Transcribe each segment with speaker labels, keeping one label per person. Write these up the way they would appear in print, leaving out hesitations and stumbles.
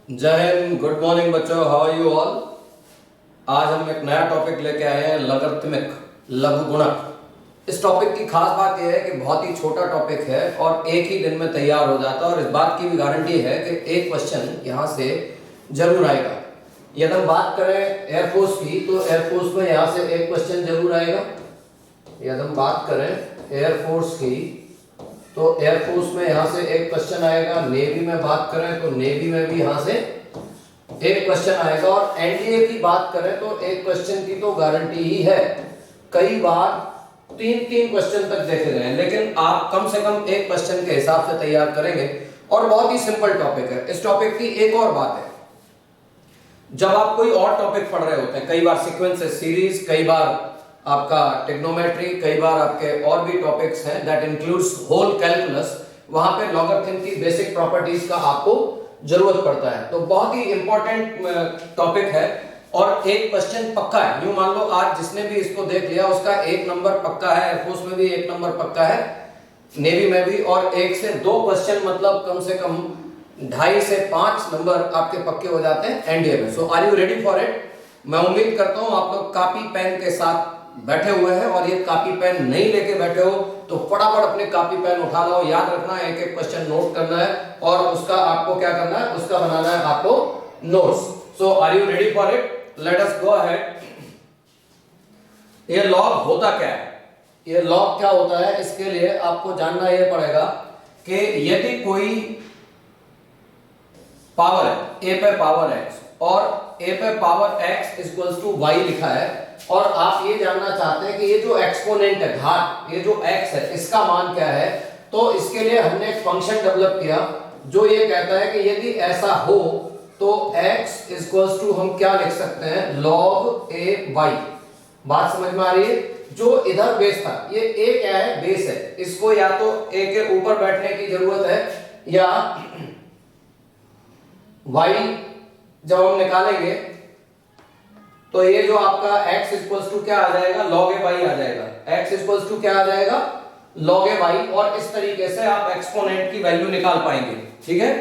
Speaker 1: जय Hind, good morning बच्चों, how are you all. आज हम एक नया टॉपिक लेके आए हैं, लघुगणक, लघुगणक। इस टॉपिक की खास बात यह है कि बहुत ही छोटा टॉपिक है और एक ही दिन में तैयार हो जाता है और इस बात की भी गारंटी है कि एक क्वेश्चन यहाँ से जरूर आएगा। यदि हम बात करें एयरफोर्स की तो एयरफोर्स में यहाँ से एक क्वेश्चन जरूर आएगा। यदि हम बात करें एयरफोर्स की तो एयरफोर्स में यहाँ से एक क्वेश्चन आएगा। नेवी में बात करें तो नेवी में भी यहाँ से एक क्वेश्चन आएगा और एनडीए की बात करें तो एक क्वेश्चन की तो गारंटी ही है। कई बार तीन तीन क्वेश्चन तक देखे गए हैं, लेकिन आप कम से कम एक क्वेश्चन के हिसाब से तैयार करेंगे और बहुत ही सिंपल टॉपिक है। इस टॉपिक की एक और बात है, जब आप कोई और टॉपिक पढ़ रहे होते हैं, कई बार सीक्वेंस सीरीज, कई बार आपका ट्रिग्नोमेट्री, कई बार आपके और भी टॉपिक्स हैं दैट इंक्लूड्स होल कैलकुलस, वहां पे लॉगरिथम की बेसिक प्रॉपर्टीज का आपको जरूरत पड़ता है। तो बहुत ही इंपॉर्टेंट टॉपिक है और एक क्वेश्चन पक्का है। यूं मान लो आज जिसने भी इसको देख लिया उसका एक नंबर पक्का है। एयरफोर्स में भी एक नंबर पक्का है, नेवी में भी, और एक से दो क्वेश्चन मतलब कम से कम 2.5 से 5 नंबर आपके पक्के हो जाते हैं एनडीए में। So are you ready for it. मैं उम्मीद करता हूं आप लोग कापी पेन के साथ बैठे हुए हैं और ये कापी पेन नहीं लेके बैठे हो तो फटाफट अपने कापी पेन उठा लो। याद रखना है, एक एक क्वेश्चन नोट करना है और उसका आपको क्या करना है, उसका बनाना है आपको notes. So are you ready for it, let us go ahead. ये लॉग होता क्या है, ये लॉग क्या होता है, इसके लिए आपको जानना यह पड़ेगा कि यदि कोई पावर है, a पे पावर x और a पे power x equals to y लिखा है और आप ये जानना चाहते हैं कि ये जो एक्सपोनेंट है, घात, ये जो x है, इसका मान क्या है। तो इसके लिए हमने एक फंक्शन डेवलप किया जो ये कहता है कि यदि ऐसा हो तो x इक्वल्स टू हम क्या लिख सकते हैं, log a y। बात समझ में आ रही है। जो इधर बेस था, ये a क्या है, बेस है, इसको या तो a के ऊपर बैठने की जरूरत है या y जब हम निकालेंगे तो ये जो आपका x इक्वल्स टू क्या आ जाएगा, log a y आ जाएगा। x इक्वल्स टू क्या आ जाएगा, log a y, और इस तरीके से आप एक्सपोनेंट की वैल्यू निकाल पाएंगे। ठीक है,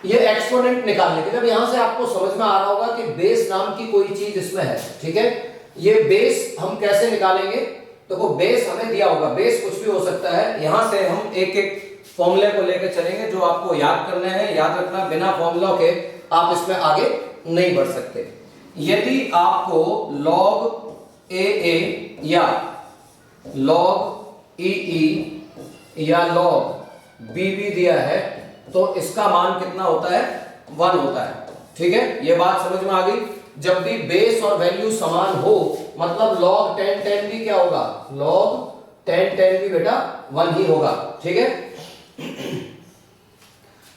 Speaker 1: ये एक्सपोनेंट निकालने के, जब यहां से आपको समझ में आ रहा होगा कि बेस नाम की कोई चीज इसमें है। ठीक है, ये बेस हम कैसे निकालेंगे, तो वो बेस हमें दिया होगा। बेस कुछ भी हो सकता है। यहां से हम एक एक फॉर्मूले को लेकर चलेंगे जो आपको याद करने हैं। याद रखना, बिना फॉर्मूला के आप इसमें आगे नहीं बढ़ सकते। यदि आपको log AA या log EE या log BB दिया है तो इसका मान कितना होता है, 1 होता है। ठीक है, ये बात समझ में आ गई। जब भी बेस और वैल्यू समान हो मतलब log 10 भी क्या होगा, log 10 भी बेटा 1 ही होगा। ठीक है,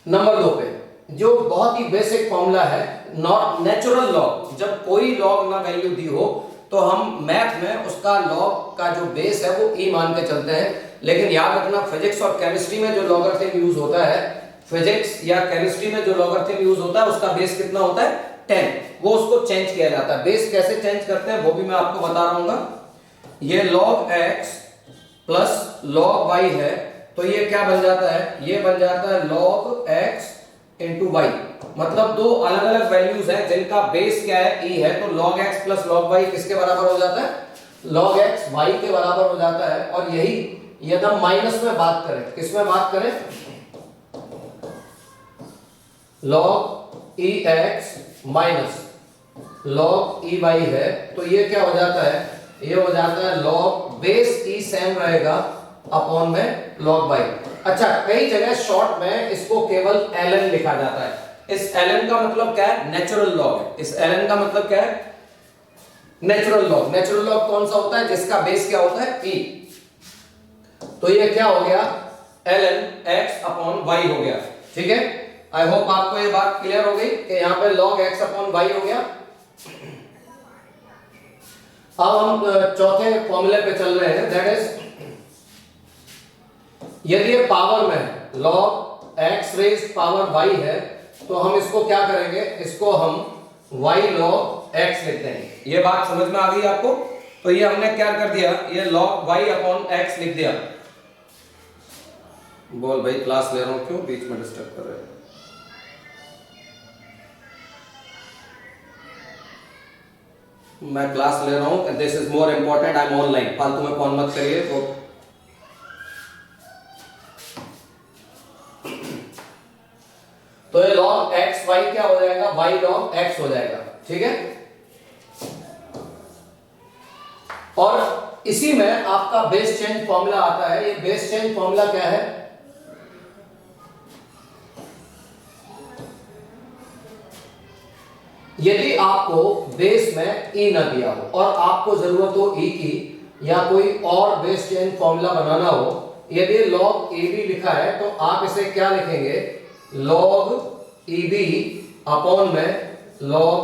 Speaker 1: नंबर 2 पे जो बहुत ही बेसिक फॉर्मूला है, नेचुरल लॉग। जब कोई लॉग ना वैल्यू दी हो तो हम मैथ में उसका लॉग का जो बेस है वो ई मान के चलते हैं। लेकिन याद रखना, फिजिक्स और केमिस्ट्री में जो लॉगरिथम यूज होता है, फिजिक्स या केमिस्ट्री में जो लॉगरिथम यूज होता है उसका बेस कितना होता है, 10। वो उसको चेंज किया जाता है। बेस कैसे चेंज करते हैं वो भी मैं आपको बता रहा हूँ। ये log x plus log y है तो ये क्या बन जाता है, ये बन जाता है log x इंटू वाई। मतलब दो अलग अलग वैल्यूज हैं जिनका बेस क्या है, e है। तो log x plus log y किसके बराबर हो जाता है, log x y के बराबर हो जाता है। और यही यदि हम माइनस में बात करें, किसमें बात करें, log ex minus log ey है तो ये क्या हो जाता है, ये हो जाता है log बेस e सेम रहेगा अपॉन में log y। अच्छा, कई जगह शॉर्ट में इसको केवल ln लिखा जाता है। इस ln का मतलब क्या है, नेचुरल लॉग है। इस ln का मतलब क्या है, नेचुरल लॉग। नेचुरल लॉग कौन सा होता है, जिसका बेस क्या होता है, e। तो ये क्या हो गया, ln x अपॉन y हो गया। ठीक है, आई होप आपको ये बात क्लियर हो गई कि यहां पे log x अपॉन y हो गया। अब हम चौथे फॉर्मूले पे चल रहे हैं, दैट इज यदि ये पावर में है, log x raise power y है तो हम इसको क्या करेंगे, इसको हम y log x लिखते हैं। ये बात समझ में आ गई आपको। तो ये हमने क्या कर दिया, ये log y अपॉन x लिख दिया। बोल भाई, क्लास ले रहा हूँ, क्यों बीच में डिस्टर्ब कर रहे हो? मैं क्लास ले रहा हूँ, this is more important, I am online, फालतू में फोन मत करिए। तो ये log x y क्या हो जाएगा, y log x हो जाएगा, ठीक है। और इसी में आपका बेस चेंज फॉर्मूला आता है। ये बेस चेंज फॉर्मूला क्या है, यदि आपको बेस में e न दिया हो और आपको जरूरत हो e की, या कोई और बेस चेंज फॉर्मूला बनाना हो, यदि log ab लिखा है तो आप इसे क्या लिखेंगे, log eb अपॉन में log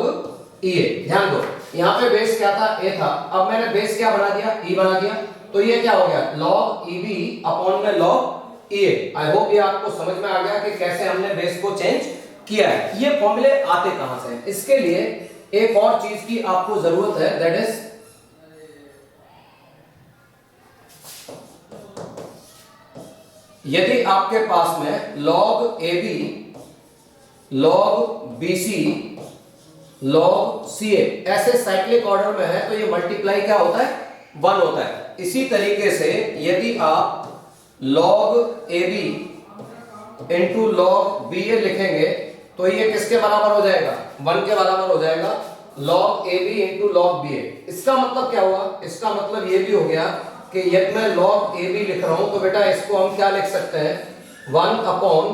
Speaker 1: ea। ध्यान दो, यहां पे बेस क्या था, a था, अब मैंने बेस क्या बना दिया, e बना दिया, तो ये क्या हो गया, log eb अपॉन में log ea। आई होप ये आपको समझ में आ गया कि कैसे हमने बेस को चेंज किया है। ये फॉर्मूले आते कहां से हैं, इसके लिए एक और चीज की आपको जरूरत है, दैट इज यदि आपके पास में log ab, log bc, log ca ऐसे साइक्लिक ऑर्डर में है तो ये मल्टीप्लाई क्या होता है, 1 होता है। इसी तरीके से यदि आप log ab into log ba लिखेंगे तो ये किसके बराबर हो जाएगा, 1 के बराबर हो जाएगा, log ab into log ba। इसका मतलब क्या हुआ, इसका मतलब ये भी हो गया कि यदि मैं log ab लिख रहा हूं तो बेटा इसको हम क्या लिख सकते हैं, 1 अपॉन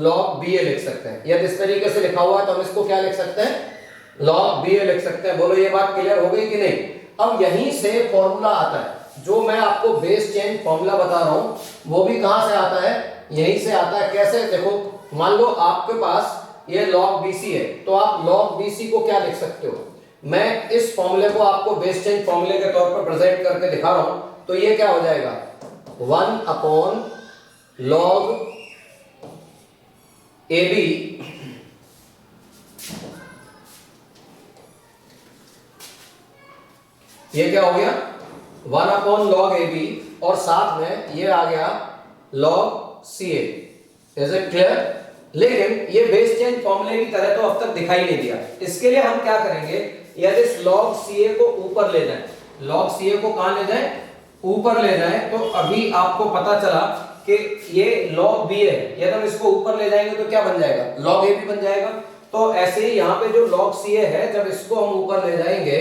Speaker 1: log ba लिख सकते हैं। यदि इस तरीके से लिखा हुआ है तो हम इसको क्या लिख सकते हैं, log ba लिख सकते हैं। बोलो ये बात क्लियर हो गई कि नहीं। अब यहीं से फॉर्मूला आता है, जो मैं आपको बेस चेंज फॉर्मूला बता रहा हूं वो भी कहां से आता है, यहीं से आता है। कैसे, देखो मान लो आपके पास ये log bc है तो आप log bc को क्या लिख सकते हो, मैं इस फॉर्मूले को आपको बेस चेंज फॉर्मूले के तौर पर प्रेजेंट करके दिखा रहा हूं, तो ये क्या हो जाएगा, 1 अपॉन log ab ये क्या हो गया, 1 अपॉन log ab और साथ में ये आ गया log ca। Is it clear. लेकिन ये बेस चेंज फॉर्मूले की तरह तो अब तक दिखाई नहीं दिया। इसके लिए हम क्या करेंगे, यदि इस log ca को ऊपर ले जाएं, log ca को कहां ले जाएं, ऊपर ले जाएं, तो अभी आपको पता चला कि ये log b है, यदि हम इसको ऊपर ले जाएंगे तो क्या बन जाएगा, log ab बन जाएगा। तो ऐसे ही यहाँ पे जो log ca है, जब इसको हम ऊपर ले जाएंगे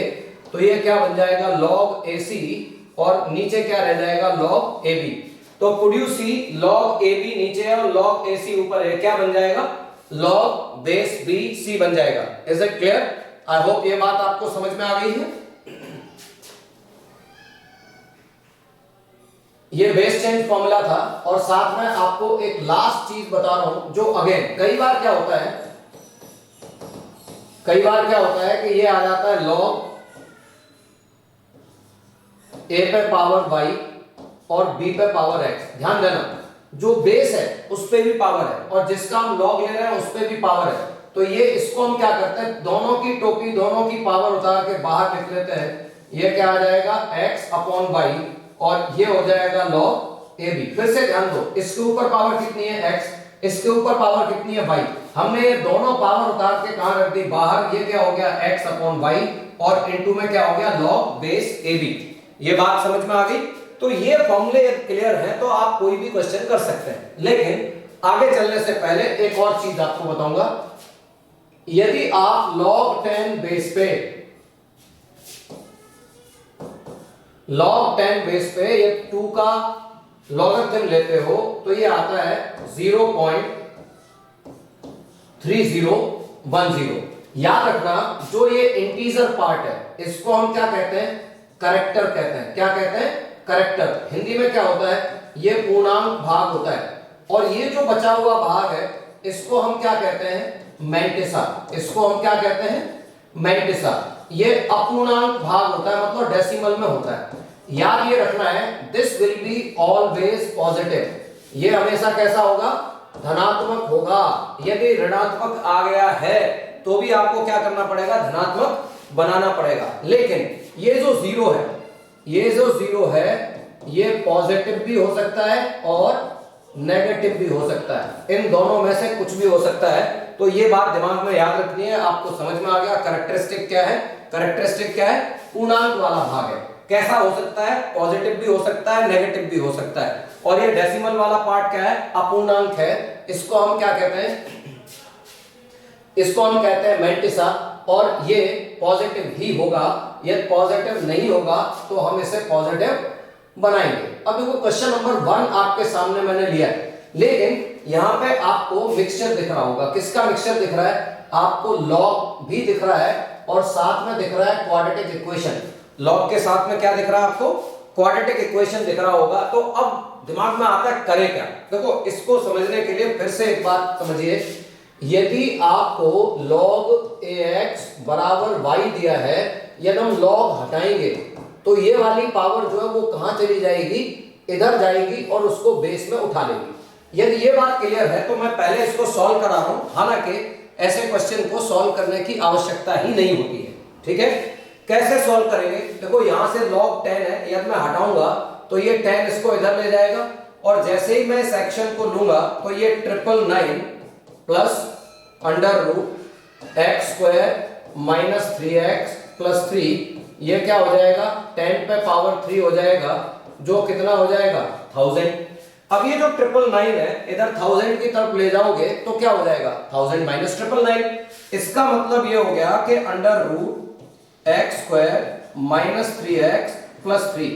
Speaker 1: तो ये क्या बन जाएगा, log ac, और नीचे क्या रह जाएगा, log ab। तो प्रोड्यूसी log ab नीचे है और log ac ऊपर है, क्या बन जाएगा, log बेस bc बन जाएगा। Is it clear. I hope ये बात आपको समझ में आ गई है। ये बेस चेंज फॉर्मूला था, और साथ में आपको एक लास्ट चीज बता रहा हूं, जो अगेन कई बार क्या होता है, कई बार क्या होता है कि ये आ जाता है log a पे पावर y और b पे पावर x। ध्यान देना, जो बेस है उस पे भी पावर है और जिसका हम log ले रहे हैं उस पे भी पावर है। तो ये इसको हम क्या करते हैं, दोनों की टोपी, दोनों की पावर उतार के बाहर लिख लेते हैं। ये क्या आ जाएगा, x अपॉन y, और ये हो जाएगा log ab। फिर से ध्यान दो, इसके ऊपर पावर कितनी है, x, इसके ऊपर पावर कितनी है, y। हमने ये दोनों पावर उतार के कहां रख दी, बाहर। ये क्या हो गया, x अपॉन y, और इनटू में क्या हो गया, log बेस ab। ये बात समझ में आ गई। तो ये फॉर्मूले क्लियर है तो आप कोई भी क्वेश्चन कर सकते हैं। लेकिन आगे चलने से पहले एक और चीज आपको बताऊंगा। यदि आप log 10 बेस पे, log 10 बेस पे ये 2 का लॉगरिथम लेते हो तो ये आता है 0.3010। याद रखना, जो ये इंटीजर पार्ट है इसको हम क्या कहते हैं, करेक्टर कहते हैं। क्या कहते हैं, करेक्टर। हिंदी में क्या होता है, ये पूर्णांक भाग होता है, और ये जो बचा हुआ भाग है इसको हम क्या कहते हैं, मैंटिसा। इसको हम क्या कहते हैं, मैंटिसा। ये अपूर्णांक भाग होता है, मतलब डेसिमल में होता है। याद ये रखना है, this will be always positive. ये हमेशा कैसा होगा, धनात्मक होगा। यदि ऋणात्मक आ गया है तो भी आपको क्या करना पड़ेगा, धनात्मक बनाना पड़ेगा। लेकिन ये जो जीरो है, ये जो जीरो है ये पॉजिटिव भी हो सकता है और नेगेटिव भी हो सकता है, इन दोनों में से कुछ भी हो सकता है। तो ये बात दिमाग में याद रखनी है। आपको समझ में आ गया कैरेक्टरिस्टिक क्या है? कैरेक्टरिस्टिक क्या है? पूर्णांक वाला भाग है। कैसा हो सकता है? पॉजिटिव भी हो सकता है, नेगेटिव भी हो सकता है। और ये डेसिमल वाला पार्ट क्या है? अपूर्णांक है। इसको हम क्या कहते हैं? इसको हम कहते हैं मैंटिसा। और ये पॉजिटिव ही होगा, ये पॉजिटिव नहीं होगा तो हम इसे पॉजिटिव बनाएंगे। अब देखो क्वेश्चन नंबर 1 आपके सामने मैंने लिया है, लेकिन यहां पे आपको मिक्सचर दिख रहा होगा। किसका मिक्सचर दिख रहा है? आपको लॉग भी दिख रहा है और साथ में दिख रहा है क्वाड्रेटिक इक्वेशन। लॉग के साथ में क्या दिख रहा है आपको? क्वाड्रेटिक इक्वेशन दिख रहा होगा। तो अब दिमाग में आता है करें क्या? देखो इसको समझने के लिए फिर से एक बात समझिए। यदि आपको log ax बराबर y दिया है, यदि हम log हटाएंगे तो ये वाली पावर जो है वो कहां चली जाएगी? इधर जाएगी और उसको बेस में उठा लेगी। यदि ये बात क्लियर है तो मैं पहले इसको सॉल्व करा रहा हूं, हालांकि ऐसे क्वेश्चन को सॉल्व करने की आवश्यकता ही नहीं होती है। ठीक है, कैसे सॉल्व करेंगे? देखो यहां से log 10 है, यदि मैं हटाऊंगा तो ये 10 इसको इधर ले जाएगा और जैसे ही मैं सेक्शन को लूंगा तो ये 999 plus under root x square minus 3x plus 3, ये क्या हो जाएगा? 10 पे पावर 3 हो जाएगा, जो कितना हो जाएगा? 1000। अब ये जो 999 है इधर 1000 की तरफ ले जाओगे तो क्या हो जाएगा? 1000 माइनस 999। इसका मतलब ये हो गया कि under root x square minus 3x plus 3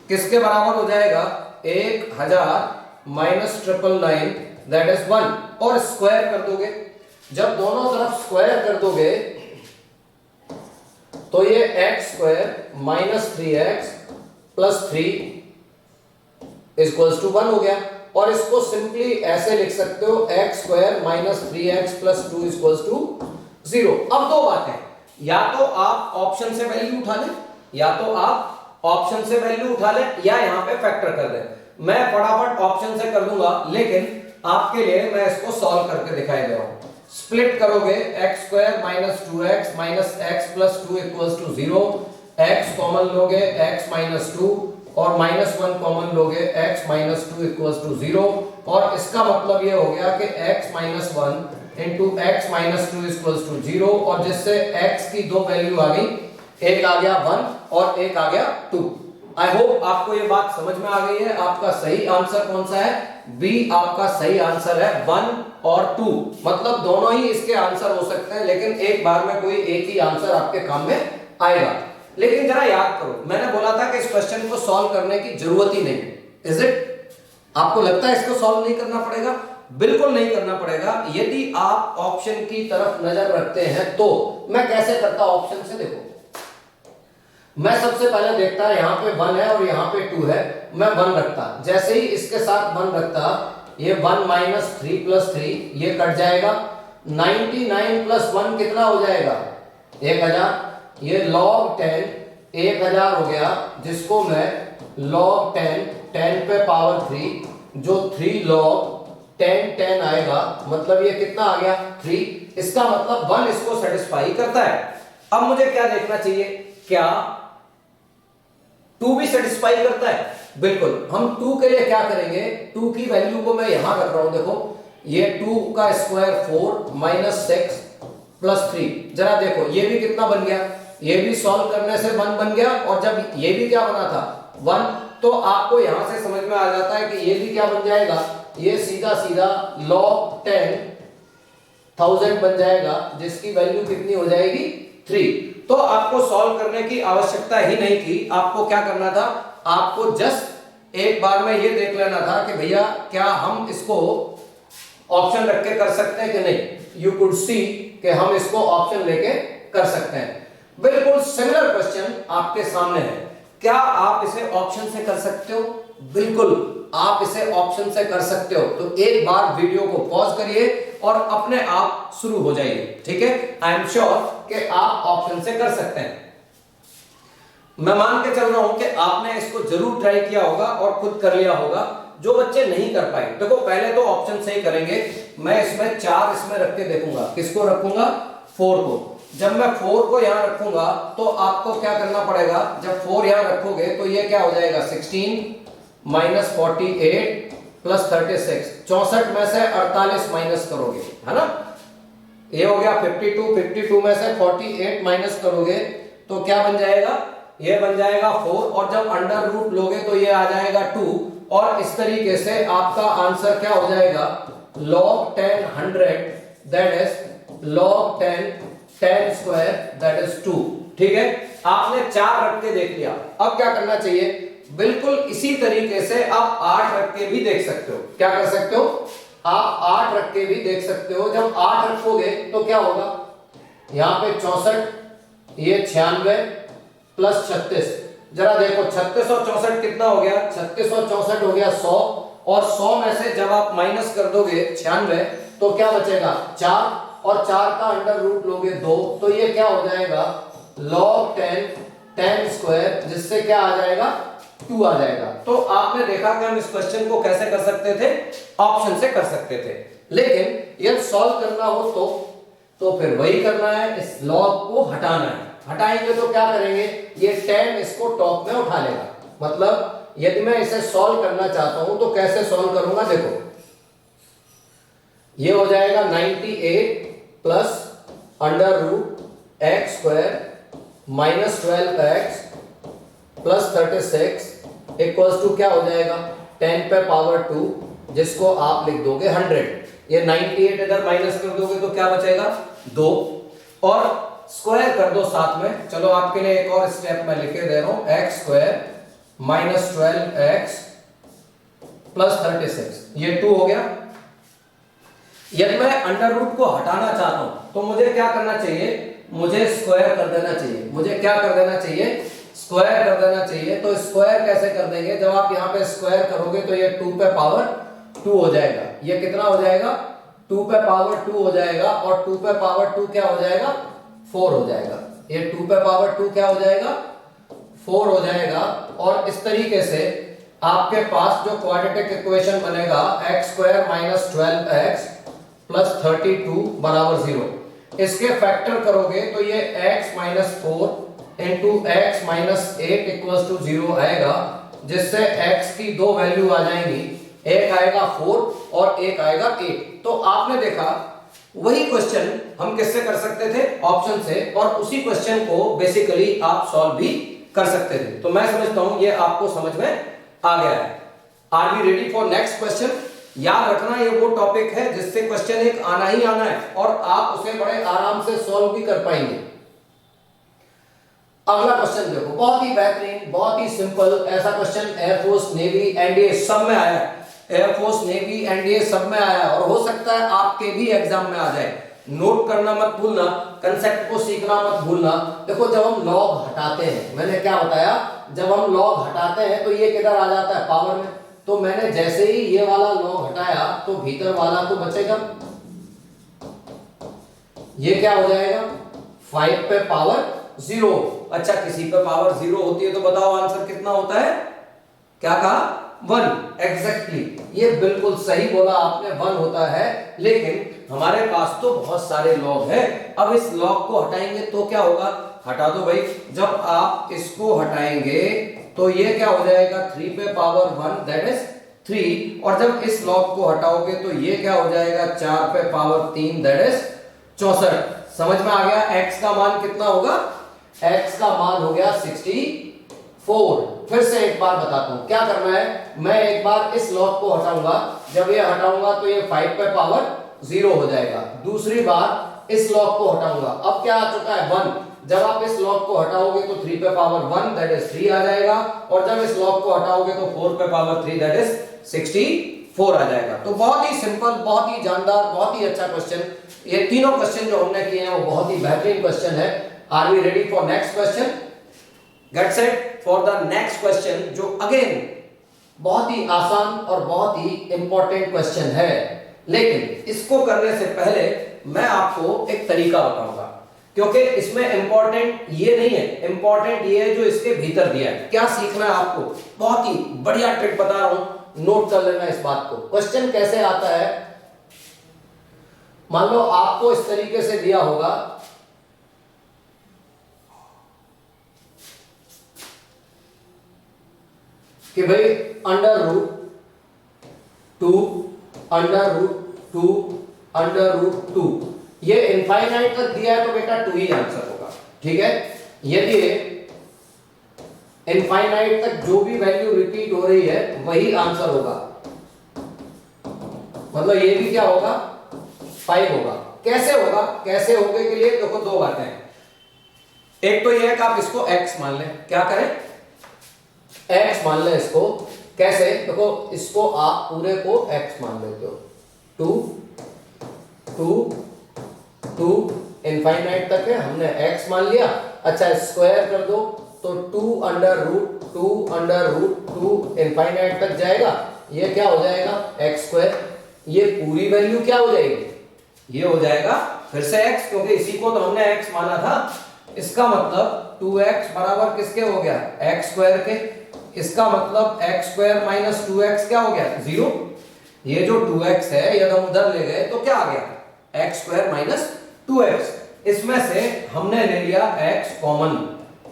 Speaker 1: किसके बराबर हो जाएगा? 1000 माइनस 999 दैट इज 1। और स्क्वायर कर दोगे, जब दोनों तरफ स्क्वायर कर दोगे तो ये x square minus 3x plus 3 equals to 1 हो गया। और इसको सिंपली ऐसे लिख सकते हो x square minus 3x plus 2 equals to 0। अब दो बातें, या तो आप ऑप्शन से वैल्यू उठा लें, या तो आप ऑप्शन से वैल्यू उठा लें या यहां पे फैक्टर कर दें। मैं फटाफट ऑप्शन से कर दूंगा, लेकिन आपके लिए मैं इसको सॉल्व करके दिखाई दे रहा हूं। स्प्लिट करोगे x square minus 2x minus x plus 2 equals to 0, x common लोगे x माइनस 2 और माइनस 1 कॉमन लोगे x माइनस 2 इक्वल्स टू 0। और इसका मतलब ये हो गया कि x minus 1 into x minus 2 equals to 0, और जिससे x की दो वैल्यू आ गई, एक आ गया 1 और एक आ गया 2। आई होप आपको ये बात समझ में आ गई है। आपका सही आंसर कौन सा है? बी आपका सही आंसर है, 1 और 2। मतलब दोनों ही इसके आंसर हो सकते हैं, लेकिन एक बार में कोई एक ही आंसर आपके काम में आएगा। लेकिन जरा याद करो, मैंने बोला था कि इस क्वेश्चन को सॉल्व करने की जरूरत ही नहीं। Is it? आपको लगता है इसको सॉल्व नहीं करना पड़ेगा? बिल्कुल नहीं करना पड़ेगा। यदि आप ऑप्शन की तरफ नजर रखते हैं तो मैं कैसे करता? ऑप्शन से देखो, मैं सबसे पहले देखता यहाँ पे 1 है और यहाँ पे 2 है, मैं 1 रखता। जैसे ही इसके साथ 1 रखता, ये 1 माइनस 3 प्लस 3 ये कट जाएगा। 99 प्लस 1 कितना हो जाएगा? 1000। ये log 10 1000 हो गया, जिसको मैं log 10 पे पावर 3, जो 3 log 10 आएगा, मतलब ये कितना आ गया? 3। इसका मतलब 1 इसको सेटिस्फाई करता है। अब मुझे क्या देखना चाहिए? क्या 2 भी सेटिस्फाई करता है? बिल्कुल। हम 2 के लिए क्या करेंगे? 2 की वैल्यू को मैं यहां रख रहा हूं। देखो ये 2 का स्क्वायर 4 माइनस 6 प्लस 3, जरा देखो ये भी कितना बन गया? ये भी सॉल्व करने से 1 बन गया, और जब ये भी क्या बना था? 1। तो आपको यहां से समझ में आ जाता है कि ये भी क्या बन जाएगा? ये सीधा सीधा log 10,000 बन जाएगा, जिसकी वैल्यू कितनी हो जाएगी? 3। तो आपको सॉल्व करने की आवश्यकता ही नहीं थी। आपको क्या करना था? आपको जस्ट एक बार में ये देख लेना था कि भैया क्या हम इसको ऑप्शन रख के कर सकते हैं कि नहीं। यू कुड सी कि हम इसको ऑप्शन लेके कर सकते हैं। बिल्कुल सिमिलर क्वेश्चन आपके सामने है। क्या आप इसे ऑप्शन से कर सकते हो? बिल्कुल आप इसे ऑप्शन से कर सकते हो। तो एक बार वीडियो को पॉज करिए और अपने आप शुरू हो जाइए। ठीक है, आई एम श्योर कि आप ऑप्शन से कर सकते हैं। मैं मान के चल रहा हूं कि आपने इसको जरूर ट्राई किया होगा और खुद कर लिया होगा। जो बच्चे नहीं कर पाए, देखो पहले तो ऑप्शन से ही करेंगे। मैं इसमें 4 इसमें रख के देखूंगा। किसको रखूंगा? 4 को। जब मैं 4 को यहां रखूंगा तो आपको क्या करना पड़ेगा? जब 4 यहां रखोगे तो ये क्या हो जाएगा? 16 माइनस 48 प्लस 36, 64 में से 48 माइनस करोगे, है ना, ये हो गया 52, 52 में से 48 माइनस करोगे तो क्या बन जाएगा, ये बन जाएगा 4, और जब अंडर रूट लोगे तो ये आ जाएगा 2, और इस तरीके से आपका आंसर क्या हो जाएगा, log 10 100 that is log 10 10 square that is 2। ठीक है, आपने 4 रख के देख लिया, अब क्या करना चाहिए, बिल्कुल इसी तरीके से आप 8 रख के भी देख सकते हो। क्या कर सकते हो, आप 8 रख के भी देख सकते हो। जब 8 रखोगे तो क्या होगा, यहां पे 64, ये 96 प्लस 36, जरा देखो 36 और 64 कितना हो गया, 36 और 64 हो गया 100, और 100 में से जब आप माइनस कर दोगे 96 तो क्या बचेगा 4, और 4 का अंडर रूट लोगे 2, तो ये क्या हो जाएगा log 10 10 स्क्वायर, जिससे क्या आ जाएगा 2 आ जाएगा। तो आपने देखा कि हम इस क्वेश्चन को कैसे कर सकते थे, ऑप्शन से कर सकते थे, लेकिन यदि सॉल्व करना हो तो फिर वही करना है, इस log को हटाना है। हटाएंगे तो क्या करेंगे, ये 10 इसको टॉप में उठा लेगा, मतलब यदि मैं इसे सॉल्व करना चाहता हूं तो कैसे सॉल्व करूंगा, देखो ये हो जाएगा 98 plus under root x square minus 12x plus 36 equals to क्या हो जाएगा 10 पे पावर 2, जिसको आप लिख दोगे 100। ये 98 इधर माइनस कर दोगे तो क्या बचेगा 2, और स्क्वायर कर दो साथ में। चलो आपके लिए एक और स्टेप मैं लिखे दे रहा हूं, x square minus 12x plus 36, ये 2 हो गया। यदि मैं अंडर रूट को हटाना चाहता हूं तो मुझे क्या करना चाहिए, मुझे स्क्वायर कर देना चाहिए। मुझे क्या कर देना चाहिए, स्क्वायर कर देना चाहिए। तो स्क्वायर कैसे कर देंगे, जब आप यहां पे स्क्वायर करोगे तो ये 2 पे पावर 2 हो जाएगा। ये कितना हो जाएगा 2 पे पावर 2 हो जाएगा, और 2 पे पावर 2 क्या हो जाएगा 4 हो जाएगा। ये 2 पे पावर 2 क्या हो जाएगा 4 हो जाएगा। और इस तरीके से आपके पास जो क्वाड्रेटिक इक्वेशन बनेगा x square minus 12x plus 32 बराबर 0, इसके फैक्टर करोगे तो ये x minus 4 into x minus 8 equals to 0 आएगा, जिससे x की दो वैल्यू आ जाएंगी, एक आएगा 4 और एक आएगा 8। तो आपने देखा वही क्वेश्चन हम किससे कर सकते थे, ऑप्शन से, और उसी क्वेश्चन को बेसिकली आप सॉल्व भी कर सकते थे। तो मैं समझता हूं ये आपको समझ में आ गया है। Are we ready for next question. याद रखना ये वो टॉपिक है जिससे क्वेश्चन एक आना ही आना है, और आप उसे बड़े आराम से सॉल्व भी कर पाएंगे। अगला क्वेश्चन देखो, बहुत ही बेहतरीन, बहुत ही सिंपल। ऐसा क्वेश्चन एयरफोर्स नेवी एनडीए सब में आया है, एयरफोर्स नेवी एनडीए सब में आया है, और हो सकता है आपके भी एग्जाम में आ जाए। नोट करना मत भूलना, कंसेप्ट को सीखना मत भूलना। देखो जब हम लॉग हटाते हैं, मैंने क्या बताया, जब हम लॉग हटाते हैं तो ये किधर आ जाता है पावर में। तो मैंने जैसे ही ये वाला लॉग हटाया तो भीतर वाला तो बचेगा, ये क्या हो जाएगा 5 पे पावर 0। अच्छा किसी पे पावर 0 होती है तो बताओ आंसर कितना होता है, क्या कहा 1। एग्जैक्टली, ये बिल्कुल सही बोला आपने, 1 होता है। लेकिन हमारे पास तो बहुत सारे लॉग हैं, अब इस लॉग को हटाएंगे तो क्या होगा, हटा दो भाई। जब आप इसको हटाएंगे तो ये क्या हो जाएगा 3 पे पावर 1 दैट इज 3, और जब इस लॉग को हटाओगे तो ये क्या हो जाएगा 4 पे पावर 3 दैट इज 64। समझ में आ गया, x का मान कितना होगा, x का मान हो गया 64। फिर से एक बार बताता हूं क्या करना है, मैं एक बार इस लॉग को हटाऊंगा, जब ये हटाऊंगा तो ये 5 पे पावर 0 हो जाएगा। दूसरी बार इस लॉग को हटाऊंगा, अब क्या आ चुका है 1। जब आप इस लॉग को हटाओगे तो 3 पे पावर 1 दैट इज 3 आ जाएगा, और जब इस लॉग को हटाओगे तो 4 पे पावर 3 दैट इज 64 आ जाएगा। तो बहुत ही सिंपल, बहुत ही जानदार, बहुत ही अच्छा क्वेश्चन। ये तीनों क्वेश्चन जो हमने किए हैं वो बहुत ही बेहतरीन क्वेश्चन है। Are we ready for next question, get set for the next question, जो अगेन बहुत ही आसान और बहुत ही इंपॉर्टेंट क्वेश्चन है। लेकिन इसको करने से पहले मैं आपको एक तरीका बताऊंगा, क्योंकि इसमें इंपॉर्टेंट ये नहीं है, इंपॉर्टेंट ये है जो इसके भीतर दिया है। क्या सीखना है आपको, बहुत ही बढ़िया ट्रिक बता रहा हूं, नोट कर लेना इस बात को। क्वेश्चन कैसे आता है, मान लो आपको इस तरीके से दिया होगा कि भाई under root 2 under root 2 under root 2। ये इनफाइनाइट तक दिया है तो बेटा 2 ही आंसर होगा, ठीक है। यदि इनफाइनाइट तक जो भी वैल्यू रिपीट हो रही है वही आंसर होगा, मतलब ये भी क्या होगा 5 होगा। कैसे होगा, कैसे होगे के लिए देखो दो बातें हैं। एक तो ये है कि आप इसको x मान लें, क्या करें x मान लें इसको। कैसे, देखो इसको आप पूरे को x मान लेते हो, 2 2 2 इनफाइनाइट तक है, हमने x मान लिया। अच्छा स्क्वायर कर दो तो 2 under root 2 under root 2 infinite तक जाएगा, ये क्या हो जाएगा x स्क्वायर। ये पूरी वैल्यू क्या हो जाएगी, ये हो जाएगा फिर से x, क्योंकि इसी को तो हमने x माना था। इसका मतलब 2x बराबर किसके हो गया x स्क्वायर के। इसका मतलब x स्क्वायर माइनस 2x क्या हो गया 0। ये जो 2x है यदि हम उधर ले गए तो क्या आ गया x स्क्वायर माइनस 2x। इसमें से हमने ले लिया x कॉमन,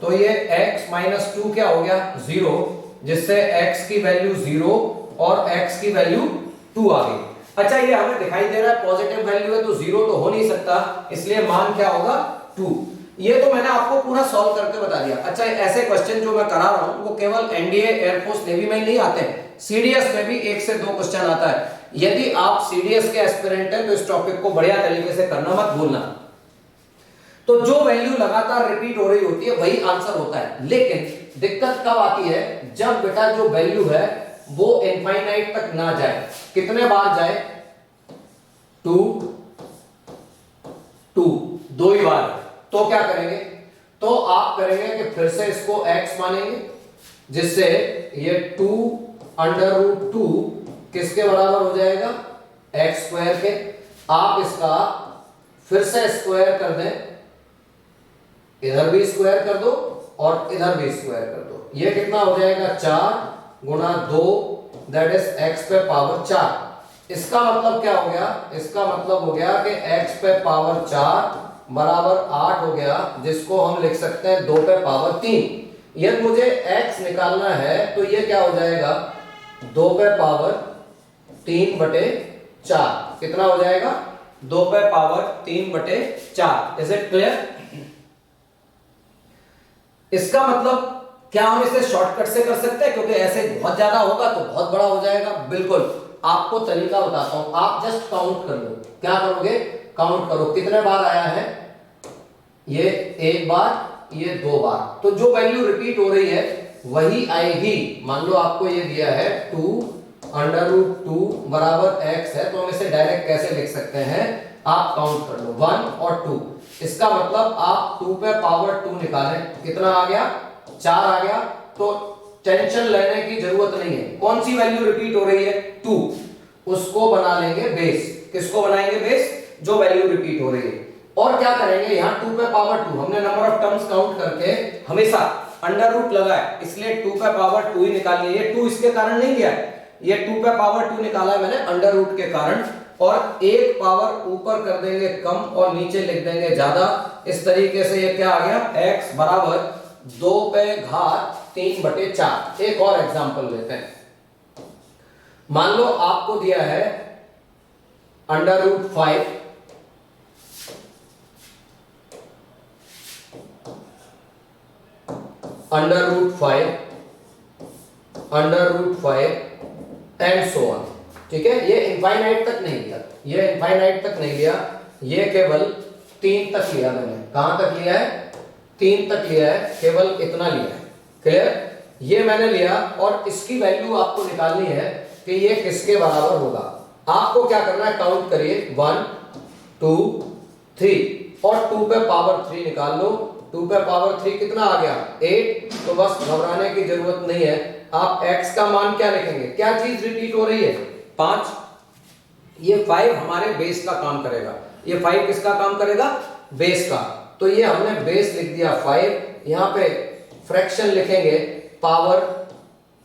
Speaker 1: तो ये x माइनस 2 क्या हो गया 0, जिससे x की वैल्यू 0 और x की वैल्यू 2 आ गई। अच्छा ये हमें दिखाई दे रहा है पॉजिटिव वैल्यू है तो 0 तो हो नहीं सकता, इसलिए मान क्या होगा 2। ये तो मैंने आपको पूरा सॉल्व करके बता दिया। अच्छा ऐसे क्वेश्चन जो मैं करा रहा हूं वो केवल एनडीए एयरफोर्स नेवी में नहीं आते, सीडीएस में भी 1 से 2 क्वेश्चन आता है। यदि आप सीडीएस के एस्पिरेंट हैं तो इस टॉपिक को बढ़िया तरीके से करना, मत भूलना। तो जो वैल्यू लगातार रिपीट हो रही होती है वही आंसर होता है, लेकिन दिक्कत कब आती है जब बेटा जो वैल्यू है वो इनफाइनाइट तक ना जाए। कितने बार जाए 2 2 दो ही बार, तो क्या करेंगे, तो आप करेंगे कि फिर से इसको x मानेंगे, जिससे ये 2 अंडर रूट 2 किसके बराबर हो जाएगा x स्क्वायर के। आप इसका फिर से स्क्वायर कर दें, इधर भी स्क्वायर कर दो और इधर भी स्क्वायर कर दो, ये कितना हो जाएगा 4 गुना 2 दैट इज x पे पावर 4। इसका मतलब क्या हो गया, इसका मतलब हो गया कि x पे पावर 4 बराबर 8 हो गया, जिसको हम लिख सकते हैं 2 पे पावर 3। यदि मुझे x निकालना है तो ये क्या हो जाएगा 2 पे पावर 3 बटे 4। कितना हो जाएगा 2 पे पावर 3 बटे 4। Is it clear. इसका मतलब क्या हम इसे शॉर्टकट से कर सकते हैं, क्योंकि ऐसे बहुत ज्यादा होगा तो बहुत बड़ा हो जाएगा। बिल्कुल आपको तरीका बताता हूं, आप जस्ट काउंट कर लो। क्या करोगे, काउंट करो कितने बार आया है, ये 1 बार ये 2 बार, तो जो वैल्यू रिपीट हो रही है वही आएगी। मान लो आपको ये दिया है 2 अंडर रूट 2 बराबर x है, तो हम इसे डायरेक्ट कैसे लिख सकते हैं, आप काउंट कर लो 1 और 2। इसका मतलब आप 2 पे पावर 2 निकालें, कितना आ गया 4 आ गया। तो टेंशन लेने की जरूरत नहीं है, कौन सी वैल्यू रिपीट हो रही है 2, उसको बना लेंगे बेस। किसको बनाएंगे बेस, जो वैल्यू रिपीट हो रही है। और क्या करेंगे, यहां 2 पे पावर 2 हमने नंबर ऑफ टर्म्स काउंट करके हमेशा अंडर रूट लगा है, इसलिए 2 पे पावर 2 ही निकालनी है। ये 2 इसके कारण नहीं लिया है, ये 2 पे पावर 2 निकाला है मैंने अंडर रूट के कारण, और एक पावर ऊपर कर देंगे कम और नीचे लिख देंगे ज्यादा। इस तरीके से ये क्या आ गया x बराबर 2 पे घात 3 बटे 4। एक और एग्जांपल लेते हैं। मान लो आपको दिया है under root 5 under root 5 under root 5 and so on. ठीक है, ये इनफाइनाइट तक नहीं लिया, ये इनफाइनाइट तक नहीं लिया, ये केवल 3 तक लिया मैंने। कहां तक लिया है, 3 तक लिया है, केवल इतना लिया है। क्लियर, ये मैंने लिया और इसकी वैल्यू आपको निकालनी है कि ये किसके बराबर होगा। आपको क्या करना है, काउंट करिए 1 2 3 और 2 पे पावर 3 निकाल लो। 2 पे पावर 3 कितना आ गया 8। तो बस घबराने की जरूरत नहीं है, आप x का मान क्या लिखेंगे, क्या चीज रिपीट हो रही है 5। ये 5 हमारे बेस का काम करेगा, ये 5 किसका काम करेगा, बेस का। तो ये हमने बेस लिख दिया 5, यहां पे फ्रैक्शन लिखेंगे पावर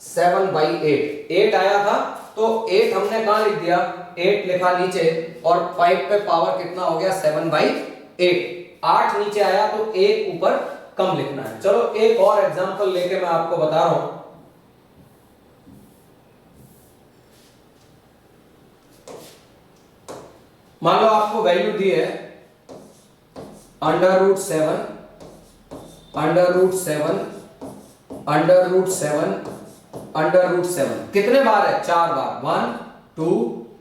Speaker 1: 7/8। 8 आया था तो 8 हमने कहां लिख दिया, 8 लिखा नीचे, और 5 पे पावर कितना हो गया 7/8। 8 नीचे आया तो 1 ऊपर कम लिखना है। चलो एक और एग्जांपल लेके मैं आपको बता रहा हूं। मान लो आपको वैल्यू दी है under root 7 under root 7 under root 7 under root 7, कितने बार है? 4 बार, 1 2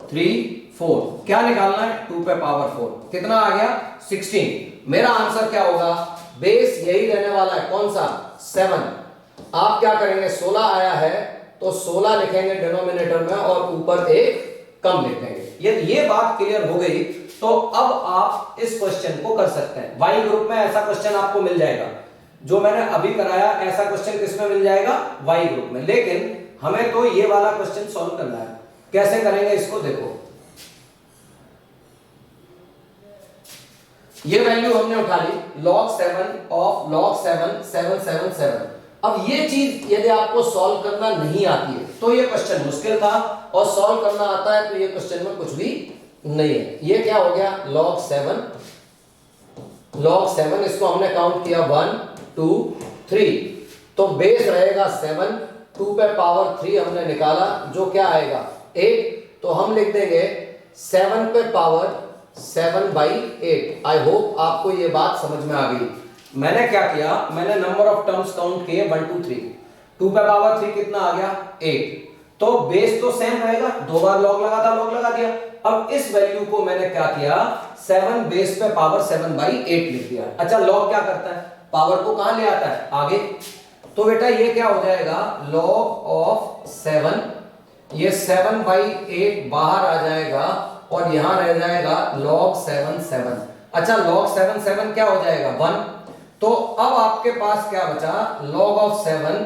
Speaker 1: 3 4। क्या निकालना है? 2 पे पावर 4, कितना आ गया? 16। मेरा आंसर क्या होगा? बेस यही रहने वाला है, कौन सा? 7। आप क्या करेंगे? 16 आया है तो 16 लिखेंगे डिनोमिनेटर में और ऊपर एक कम लिख देंगे। यदि ये बात क्लियर हो गई तो अब आप इस क्वेश्चन को कर सकते हैं। वाई ग्रुप में ऐसा क्वेश्चन आपको मिल जाएगा, जो मैंने अभी कराया ऐसा क्वेश्चन किसमें मिल जाएगा? वाई ग्रुप में। लेकिन हमें तो ये वाला क्वेश्चन सॉल्व करना है। कैसे करेंगे इसको? देखो, ये वैल्यू हमने उठा ली log 7 ऑफ log 7 777। अब ये चीज यदि आपको सॉल्व करना नहीं आती है तो ये क्वेश्चन मुश्किल था, और सॉल्व करना आता है तो ये क्वेश्चन में कुछ भी नहीं है। ये क्या हो गया? log 7, इसको हमने काउंट किया 1 2 3, तो बेस रहेगा 7, 2 पे पावर 3 हमने निकाला, जो क्या आएगा? 8। तो हम लिख देंगे 7 पे पावर 7/8। आई होप आपको ये बात समझ में आ गई। मैंने क्या किया? मैंने नंबर ऑफ टर्म्स काउंट किए 1 2 3। 2 पे पावर 3 कितना आ गया? 8। तो बेस तो सेम रहेगा, 2 बार लॉग लगा था, लॉग लगा दिया। अब इस वैल्यू को मैंने क्या किया? 7 बेस पे पावर 7/8 लिख दिया। अच्छा, लॉग क्या करता है? पावर को कहां ले आता है? आगे। तो बेटा ये क्या हो जाएगा? log ऑफ 7, ये 7/8 बाहर आ जाएगा और यहां रह जाएगा log 7 7। अच्छा, log 7 क्या हो जाएगा? 1। तो अब आपके पास क्या बचा? log ऑफ 7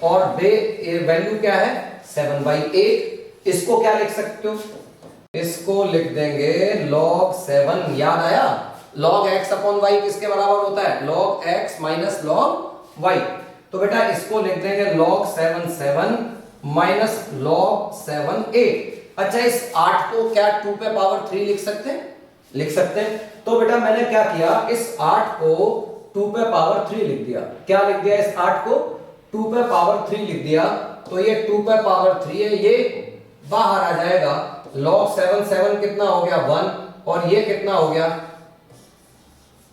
Speaker 1: और वैल्यू क्या है? 7/8। इसको क्या लिख सकते हो? इसको लिख देंगे log 7। याद आया? log x अपॉन y किसके बराबर होता है? log x minus log y। तो बेटा इसको लिख देंगे log 7 7 माइनस log 7 8। अच्छा, इस 8 को क्या 2 पे पावर 3 लिख सकते हैं? लिख सकते हैं। तो बेटा मैंने क्या किया? इस 8 को 2 पे पावर 3 लिख दिया। क्या लिख दिया? इस 8 को 2 पे पावर 3 लिख दिया। तो ये 2 पे पावर 3 है, ये बाहर आ जाएगा। log 7 7 कितना हो गया? 1, और ये कितना हो गया?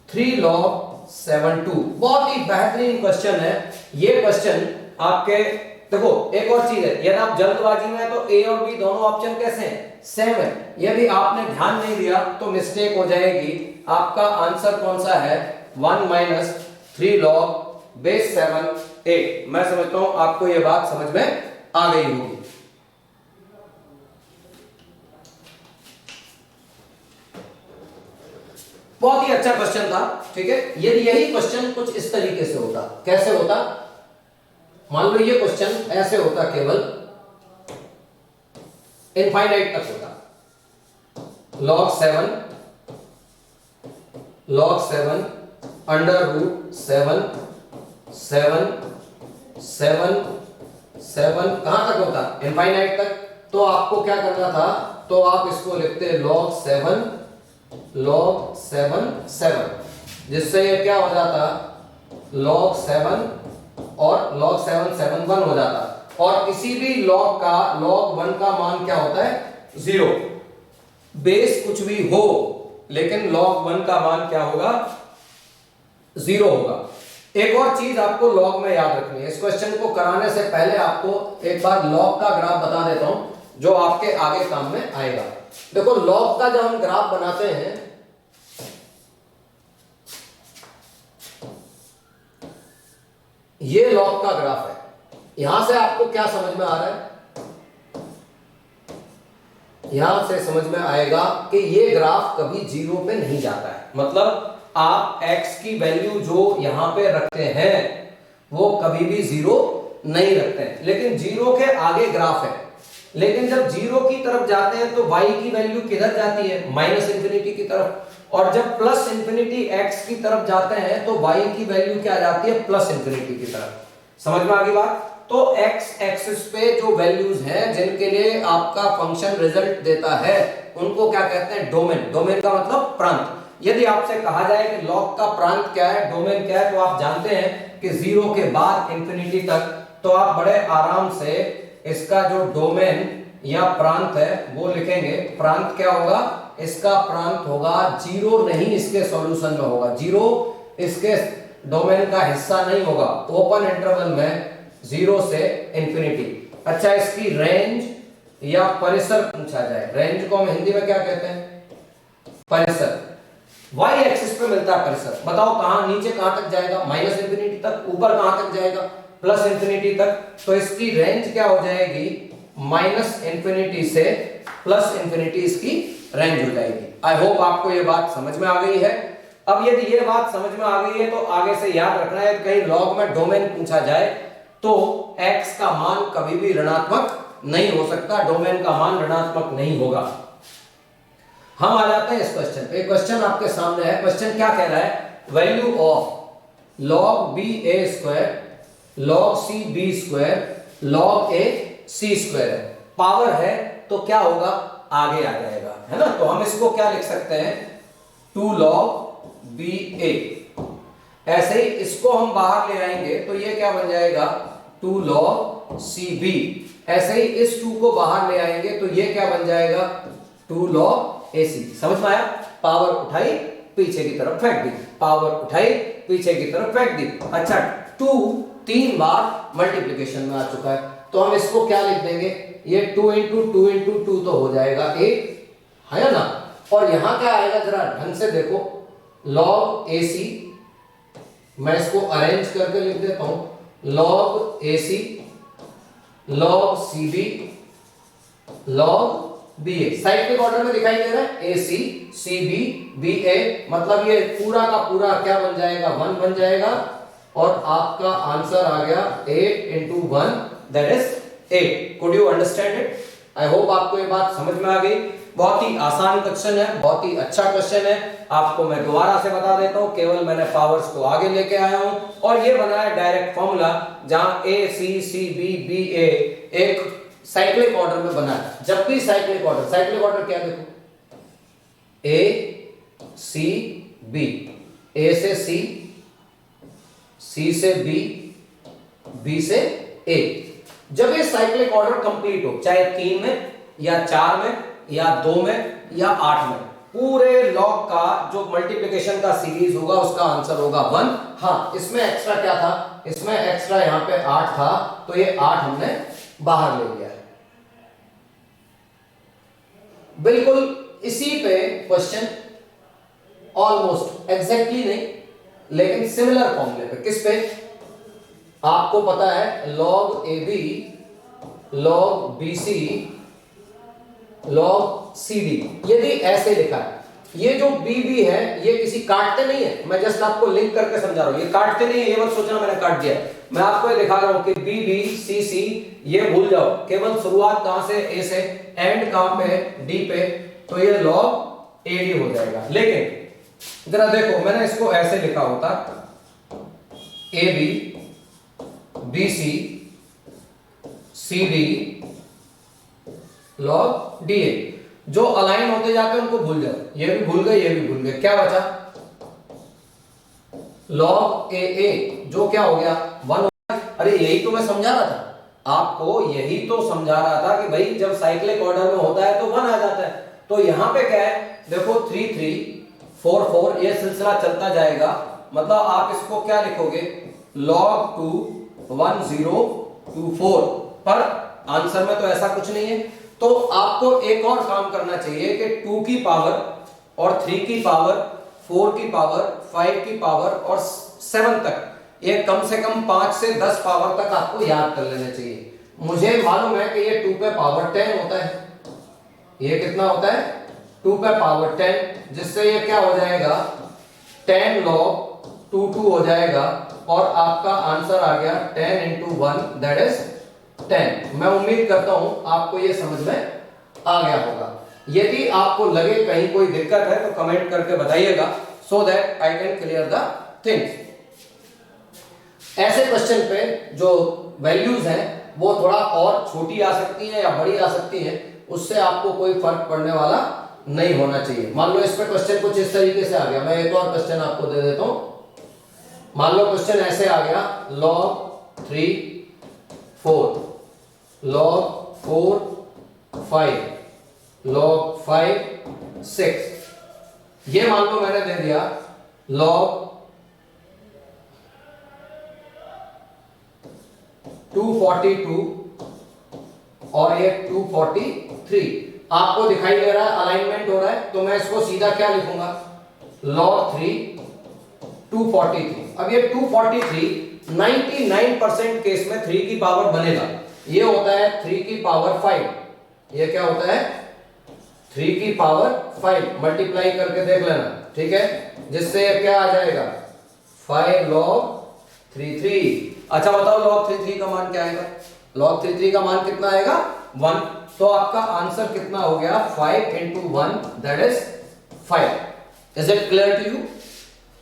Speaker 1: 3 log 7 2। बहुत ही बेहतरीन क्वेश्चन है ये क्वेश्चन आपके। देखो, एक और चीज है, यदि आप जल्दबाजी में है तो ए और बी दोनों ऑप्शन कैसे हैं? सेम है। यदि आपने ध्यान नहीं दिया तो मिस्टेक हो जाएगी। आपका आंसर कौन सा है? 1 माइनस 3 log बेस 7 8। मैं समझता हूं आपको यह बात समझ में आ गई होगी। बहुत ही अच्छा क्वेश्चन था, ठीक है। यही क्वेश्चन कुछ इस तरीके से होता। कैसे होता? मान लो ये क्वेश्चन ऐसे होता, केवल इनफाइनाइट तक होता। log 7 अंडर रूट 7 7 7 7 कहां तक होता? इनफाइनाइट तक। तो आपको क्या करना था? तो आप इसको लिखते log 7 7, जिससे ये क्या हो जाता? log 7 और log 7 7 1 हो जाता। और किसी भी log का log 1 का मान क्या होता है? 0। बेस कुछ भी हो, लेकिन log 1 का मान क्या होगा? 0 होगा। एक और चीज आपको log में याद रखनी है। इस क्वेश्चन को कराने से पहले आपको एक बार log का ग्राफ बता देता हूं, जो आपके आगे काम में आएगा। देखो, log का जब हम ग्राफ बनाते हैं, ये log का ग्राफ है। यहां से आपको क्या समझ में आ रहा है? यहां से समझ में आएगा कि ये ग्राफ कभी 0 पे नहीं जाता है। मतलब आप x की वैल्यू जो यहां पे रखते हैं वो कभी भी 0 नहीं रखते हैं, लेकिन 0 के आगे ग्राफ है। लेकिन जब 0 की तरफ जाते हैं तो y की वैल्यू किधर जाती है? माइनस इंफिनिटी की तरफ। और जब प्लस इंफिनिटी x की तरफ जाते हैं तो y की वैल्यू क्या जाती है? प्लस इंफिनिटी की तरफ। समझ में आ गई बात? तो x एक्सिस पे जो वैल्यूज हैं जिनके लिए आपका फंक्शन रिजल्ट देता है उनको क्या कहते हैं? डोमेन। डोमेन का मतलब प्रांत। यदि आपसे कहा जाए कि log का प्रांत क्या है, डोमेन क्या है, तो आप जानते हैं कि 0 के बाद इंफिनिटी तक, तो आप बड़े आराम से इसका जो डोमेन या प्रांत है वो लिखेंगे। प्रांत क्या होगा? इसका प्रांत होगा जीरो नहीं, इसके सॉल्यूशन में होगा जीरो, इसके डोमेन का हिस्सा नहीं होगा, ओपन इंटरवल में 0 से इंफिनिटी। अच्छा, इसकी रेंज या परिसर पूछा जाए, रेंज को हम हिंदी में क्या कहते हैं? परिसर। वाई एक्सिस पे मिलता है परिसर, बताओ कहां, नीचे कहां तक जाएगा? माइनस इंफिनिटी तक। ऊपर कहां तक जाएगा? प्लस इंफिनिटी तक। तो इसकी रेंज क्या हो जाएगी? माइनस इंफिनिटी से प्लस इंफिनिटी इसकी रेंज हो जाएगी। आई होप आपको ये बात समझ में आ गई है। अब यदि ये बात समझ में आ गई है तो आगे से याद रखना है, कहीं लॉग में डोमेन पूछा जाए तो x का मान कभी भी ऋणात्मक नहीं हो सकता, डोमेन का मान ऋणात्मक नहीं होगा। हम आ जाते हैं इस क्वेश्चन पे। क्वेश्चन आपके सामने है। क्वेश्चन क्या कह रहा है? Value of log b a square log c b square log a c square है, पावर है तो क्या होगा? आगे आ जाएगा, है ना। तो हम इसको क्या लिख सकते हैं? 2 log b a। ऐसे ही इसको हम बाहर ले आएंगे तो ये क्या बन जाएगा? 2 log c b। ऐसे ही इस 2 को बाहर ले आएंगे तो ये क्या बन जाएगा? 2 log AC। समझ में आया? पावर उठाई पीछे की तरफ फेंक दी, पावर उठाई पीछे की तरफ फेंक दी। अच्छा, 2 3 बार मल्टीप्लिकेशन में आ चुका है तो हम इसको क्या लिख देंगे? ये 2 इंटू 2 इंटू 2 तो हो जाएगा 8, है ना। और यहां क्या आएगा जरा ढंग से देखो, log AC। मैं इसको अरेंज करके लिख देता हूं, log AC log CB log BA। Cyclic order में दिखाई दे रहा है, AC CB BA, मतलब ये पूरा का पूरा क्या बन जाएगा? 1 बन जाएगा। और आपका आंसर आ गया 8 into 1 that is 8। Could you understand it? I hope आपको ये बात समझ में आ गई। बहुत ही आसान क्वेश्चन है, बहुत ही अच्छा क्वेश्चन है। आपको मैं दोबारा से बता देता हूं, केवल मैंने पावर्स को आगे लेके आया हूं और ये बना है डायरेक्ट फॉर्मूला, जहां AC CB BA एक साइक्लिक ऑर्डर में बना है। जब भी साइक्लिक ऑर्डर क्या देखो? A C B, A से C, C से B, B से A। जब ये साइक्लिक ऑर्डर कंप्लीट हो, चाहे 3 में या 4 में या 2 में या 8 में, पूरे लॉग का जो मल्टीप्लिकेशन का सीरीज होगा उसका आंसर होगा 1। हाँ, इसमें एक्स्ट्रा क्या था? इसमें एक्स्ट्रा यहां पे 8 था तो ये 8 हमने बाहर ले लिया है। बिल्कुल इसी पे क्वेश्चन, ऑलमोस्ट एग्जैक्टली नहीं लेकिन सिमिलर फॉर्मूले पे। किस पे? आपको पता है log AB log BC log CD। यदि ऐसे लिखा है, ये जो BB है ये किसी काटते नहीं है, मैं जस्ट आपको लिंक करके समझा रहा हूं, ये काटते नहीं है, ये मत सोचना मैंने काट दिया। मैं आपको ये दिखा रहा हूं कि BB CC ये भूल जाओ, केवल शुरुआत कहां से? A से, एंड कहां पे? D पे, तो ये log AD हो जाएगा। लेकिन जरा देखो, मैंने इसको ऐसे लिखा होता, AB BC CD log DA। जो अलाइन होते जाते हैं उनको भूल जाओ, ये भी भूल गए, ये भी भूल गए। क्या बचा? log AA, जो क्या हो गया? 1 हो गया। अरे यही तो मैं समझा रहा था आपको, यही तो समझा रहा था कि भाई जब साइक्लिक ऑर्डर में होता है तो 1 आ जाता है। तो यहां पे क्या है? देखो 3 3 4 4, ये सिलसिला चलता जाएगा। मतलब आप इसको क्या लिखोगे? log 2 1 0 2 4। पर आंसर में तो ऐसा कुछ नहीं है, तो आपको एक और काम करना चाहिए कि 2 की पावर और 3 की पावर, 4 की पावर, 5 की पावर और 7 तक, ये कम से कम 5 से 10 पावर तक आपको याद कर लेना चाहिए। मुझे मालूम है कि ये 2 पे पावर 10 होता है, ये कितना होता है? 2 पे पावर 10, जिससे ये क्या हो जाएगा? 10 log 2 हो जाएगा और आपका आंसर आ गया 10 into 1 that is 10। मैं उम्मीद करता हूं आपको ये समझ में आ गया होगा। यदि आपको लगे कहीं कोई दिक्कत है तो कमेंट करके बताइएगा, so that I can clear the things। ऐसे क्वेश्चन पे जो वैल्यूज हैं वो थोड़ा और छोटी आ सकती है या बड़ी आ सकती है, उससे आपको कोई फर्क पड़ने वाला नहीं होना चाहिए। मान लो इस पे क्वेश्चन कुछ इस तरीके से आ गया, मैं एक और क्वेश्चन आपको दे देता हूं। मान लो क्वेश्चन ऐसे आ गया, log 3 4 log 4 5 log 5 6। ये मान लो मैंने दे दिया log 242 और ये 243। आपको दिखाई दे रहा है अलाइनमेंट हो रहा है, तो मैं इसको सीधा क्या लिखूंगा, log 3 243। अब ये 243 99% केस में 3 की पावर बनेगा। ये होता है 3 की पावर 5। ये क्या होता है, 3 की पावर 5। मल्टीप्लाई करके देख लेना, ठीक है, जिससे क्या आ जाएगा 5 log 33। अच्छा बताओ log 33 का मान क्या आएगा, log 33 का मान कितना आएगा 1। तो आपका आंसर कितना हो गया 5 into 1 that is 5। Is it clear to you?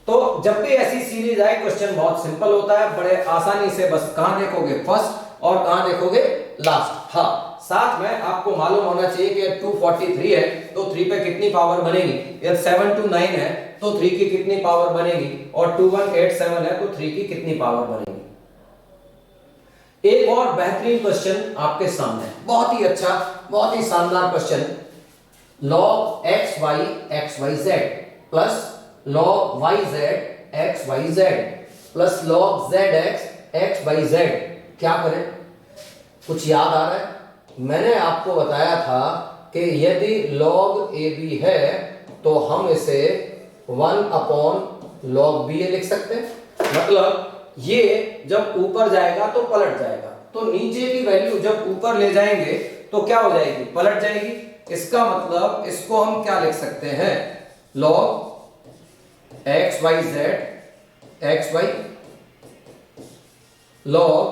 Speaker 1: तो जब भी ऐसी सीरीज आए क्वेश्चन बहुत सिंपल होता है, बड़े आसानी से बस कहां देखोगे फर्स्ट और कहां देखोगे लास्ट। हाँ, साथ में आपको मालूम होना चाहिए कि 243 है तो 3 पे कितनी पावर बनेगी, ये 729 है तो 3 की कितनी पावर बनेगी, और 2187 है तो 3 की कितनी पावर बनेगी। एक और बेहतरीन क्वेश्चन आपके सामने है, बहुत ही अच्छा, बहुत ही शानदार question. log xy z plus log yz xyz plus log zx xyz, क्या करें? कुछ याद आ रहा है? मैंने आपको बताया था कि यदि log ab है तो हम इसे 1 log ba लिख सकते हैं। मतलब ये जब ऊपर जाएगा तो पलट जाएगा, तो नीचे की वैल्यू जब ऊपर ले जाएंगे तो क्या हो जाएगी, पलट जाएगी। इसका मतलब इसको हम क्या लिख सकते हैं, log xyz xy log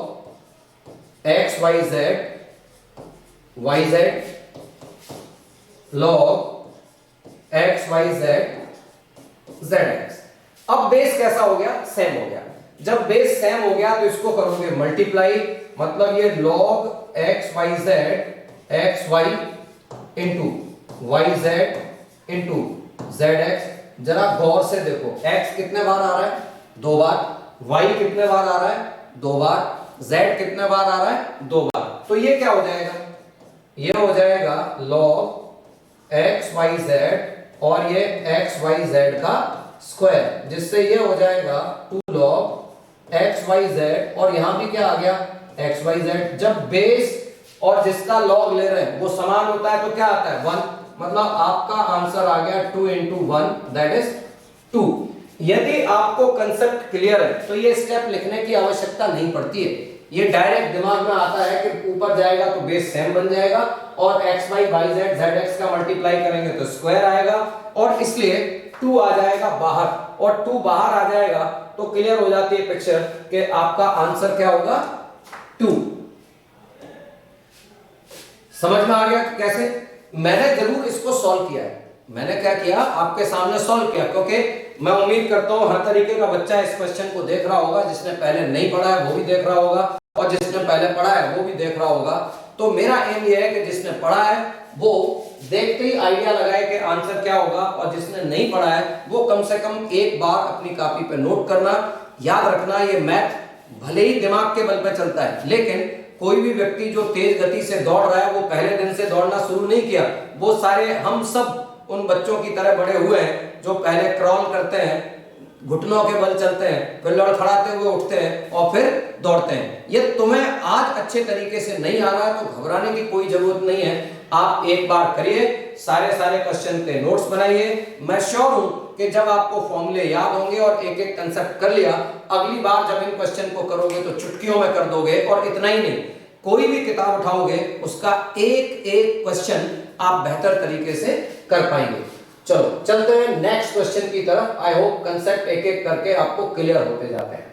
Speaker 1: xyz yz log xyz zx। अब बेस कैसा हो गया, सेम हो गया। जब बेस सेम हो गया तो इसको करोगे मल्टीप्लाई, मतलब ये log xyz xy into yz into zx। जरा गौर से देखो, x कितने बार आ रहा है, 2 बार, y कितने बार आ रहा है, 2 बार, z कितने बार आ रहा है, 2 बार। तो ये क्या हो जाएगा, ये हो जाएगा log xyz और ये xyz का स्क्वायर, जिससे ये हो जाएगा 2 log xyz और यहां भी क्या आ गया xyz। जब बेस और जिसका लॉग ले रहे हैं वो समान होता है तो क्या आता है 1, मतलब आपका आंसर आ गया 2 into 1 that is 2। यदि आपको कंसेप्ट क्लियर है तो ये स्टेप लिखने की आवश्यकता नहीं पड़ती है, ये डायरेक्ट दिमाग में आता है कि ऊपर जाएगा तो बेस सेम बन जाएगा और xy yz zx का मल्टीप्लाई करेंगे तो स्क्वायर आएगा, और इसलिए 2 आ जाएगा बाहर, और 2 बाहर आ जाएगा तो क्लियर हो जाती है पिक्चर कि आपका आंसर क्या होगा 2। समझ में आ गया कैसे? मैंने जरूर इसको सॉल्व किया है, मैंने क्या किया, आपके सामने सॉल्व किया, क्योंकि मैं उम्मीद करता हूं हर तरीके का बच्चा इस क्वेश्चन को देख रहा होगा। जिसने पहले नहीं पढ़ा है वो भी देख रहा होगा, और जिसने पहले पढ़ा है वो भी देख रहा होगा। तो मेरा एम ये है कि जिसने पढ़ा है वो देखते ही आइडिया लगाए कि आंसर क्या होगा, और जिसने नहीं पढ़ा है वो कम से कम एक बार अपनी कॉपी पे नोट करना। याद रखना, ये मैथ भले ही दिमाग के बल पे चलता है, लेकिन कोई भी व्यक्ति जो तेज गति से दौड़ रहा है वो पहले दिन से दौड़ना शुरू नहीं किया। वो सारे हम सब उन बच्चों की तरह बड़े हुए हैं जो पहले क्रॉल करते हैं, घुटनों के बल चलते हैं, फिर लड़खड़ाते हुए उठते हैं और फिर दौड़ते हैं। ये तुम्हें आज अच्छे तरीके से नहीं आ रहा है तो घबराने की कोई जरूरत नहीं है। आप एक बार करिए, सारे क्वेश्चन के नोट्स बनाइए। मैं श्योर हूं कि जब आपको फॉर्मूले याद होंगे और एक एक कंसेप्ट कर लिया, अगली बार जब इन क्वेश्चन को करोगे तो चुटकियों में कर दोगे। और इतना ही नहीं, कोई भी किताब उठाओगे उसका एक एक क्वेश्चन आप बेहतर तरीके से कर पाएंगे। चलो चलते हैं नेक्स्ट क्वेश्चन की तरफ। आई होप कंसेप्ट एक एक करके आपको क्लियर होते जाते हैं।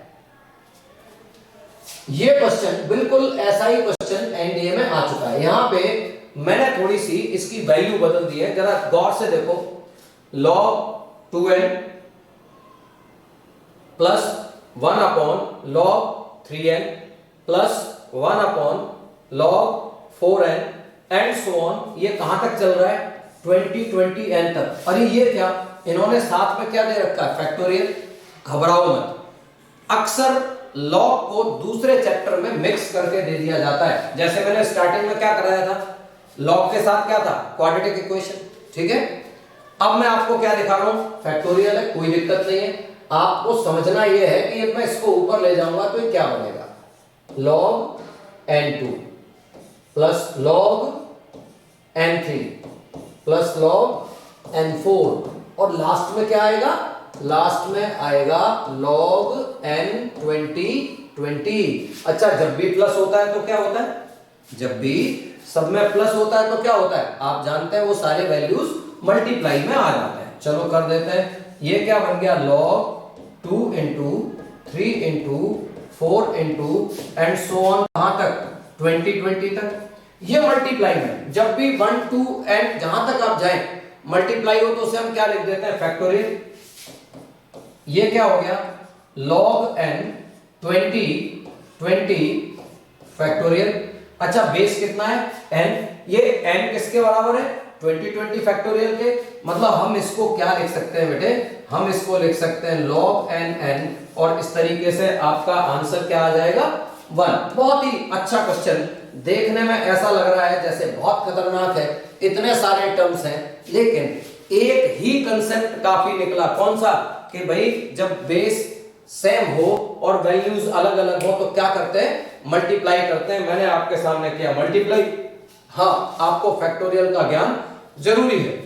Speaker 1: ये क्वेश्चन बिल्कुल ऐसा ही क्वेश्चन एनडीए में आ चुका है। यहां पे मैंने थोड़ी सी इसकी वैल्यू बदल दी है, जरा गौर से देखो। log 2n plus 1 upon log 3n plus 1 upon log 4n and so on. ये कहां तक चल रहा है 20n तक। अरे ये क्या, इन्होंने साथ में क्या दे रखा है, फैक्टोरियल। घबराओ मत, अक्सर लॉग को दूसरे चैप्टर में मिक्स करके दे दिया जाता है। जैसे मैंने स्टार्टिंग में क्या कराया था, लॉग के साथ क्या था, क्वाड्रेटिक इक्वेशन, ठीक है। अब मैं आपको क्या दिखा रहा हूं, फैक्टोरियल है, कोई दिक्कत नहीं है। आपको समझना यह है कि मैं इसको ऊपर ले जाऊंगा तो ये क्या बनेगा, log n2 plus log n3 plus log n4 और लास्ट में क्या आएगा, लास्ट में आएगा log n20। अच्छा, जब भी प्लस होता है तो क्या होता है, जब भी सब में प्लस होता है तो क्या होता है, आप जानते हैं वो सारे वैल्यूज मल्टीप्लाई में आ जाते हैं। चलो कर देते हैं, ये क्या बन गया log 2 into 3 into 4 into and so on, कहां तक, 20 तक। ये मल्टीप्लाई में जब भी 1 2 एंड जहां तक आप जाएं मल्टीप्लाई हो तो उसे हम क्या लिख देते हैं, फैक्टोरियल। ये क्या हो गया, log n 20 फैक्टोरियल। अच्छा, बेस कितना है, n, ये n किसके बराबर है, 20 फैक्टोरियल के। मतलब हम इसको क्या लिख सकते हैं बेटे, हम इसको लिख सकते हैं log n और इस तरीके से आपका आंसर क्या आ जाएगा, 1। बहुत ही अच्छा क्वेश्चन, देखने में ऐसा लग रहा है जैसे बहुत खतरनाक है, इतने सारे टर्म्स हैं, लेकिन एक ही कंसेप्ट काफी निकला, कौन सा, कि भाई जब बेस सेम हो और वैल्यूज अलग अलग हो तो क्या करते हैं, मल्टीप्लाई करते हैं। मैंने आपके सामने किया मल्टीप्लाई। हाँ, आपको फैक्टोरियल का ज्ञान जरूरी है।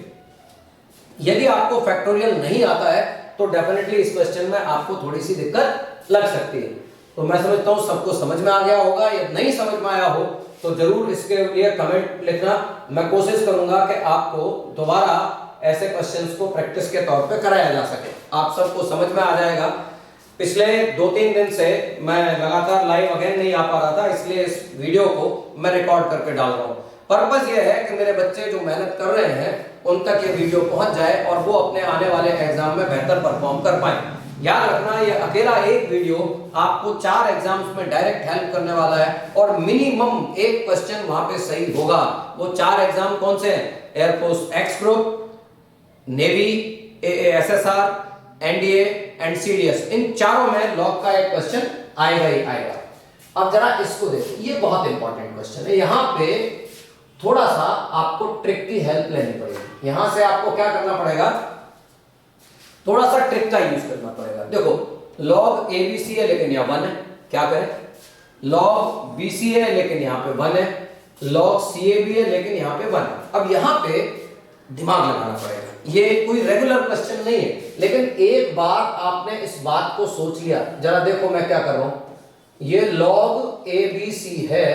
Speaker 1: यदि आपको फैक्टोरियल नहीं आता है तो डेफिनेटली इस क्वेश्चन में आपको थोड़ी सी दिक्कत लग सकती है। तो मैं समझता हूं सबको समझ में आ गया होगा, या नहीं समझ में आया हो तो जरूर इसके लिए कमेंट लिखना। मैं कोशिश करूंगा कि आपको दोबारा ऐसे क्वेश्चंस को प्रैक्टिस के तौर पे कराया जा सके, आप सबको समझ में आ जाएगा। पिछले 2-3 दिन से मैं लगातार लाइव अगेन नहीं आ पा रहा था, इसलिए इस वीडियो को मैं रिकॉर्ड करके डाल रहा हूँ। पर्पस ये है कि मेरे बच्चे जो मेहनत कर रहे हैं उन तक ये वीडियो पहुंच जाए और वो अपने आने वाले एग्जाम में बेहतर परफॉर्म कर पाए। याद रखना, ये अकेला एक वीडियो आपको 4 एग्जाम्स में डायरेक्ट हेल्प करने वाला है और मिनिमम एक क्वेश्चन वहां पे सही होगा। वो 4 एग्जाम कौन से हैं, air force X group, navy, AASSR, NDA and CDS, इन चारों में लॉग का एक क्वेश्चन आएगा ही आएगा। अब जरा इसको देखो, ये बहुत इंपॉर्टेंट क्वेश्चन है। यहां पे थोड़ा सा आपको ट्रिक की हेल्प लेनी पड़ेगी। यहां से आपको क्या करना पड़ेगा, थोड़ा सा ट्रिक का यूज करना पड़ेगा। देखो, log ABC है लेकिन यहां 1 है, क्या करें, log BC है लेकिन यहां पे 1 है, log CAB है लेकिन यहां पे 1 है। अब यहां पे दिमाग लगाना पड़ेगा। ये कोई रेगुलर क्वेश्चन नहीं है, लेकिन एक बार आपने इस बात को सोच लिया, जरा देखो मैं क्या कर रहा हूं, ये log ABC है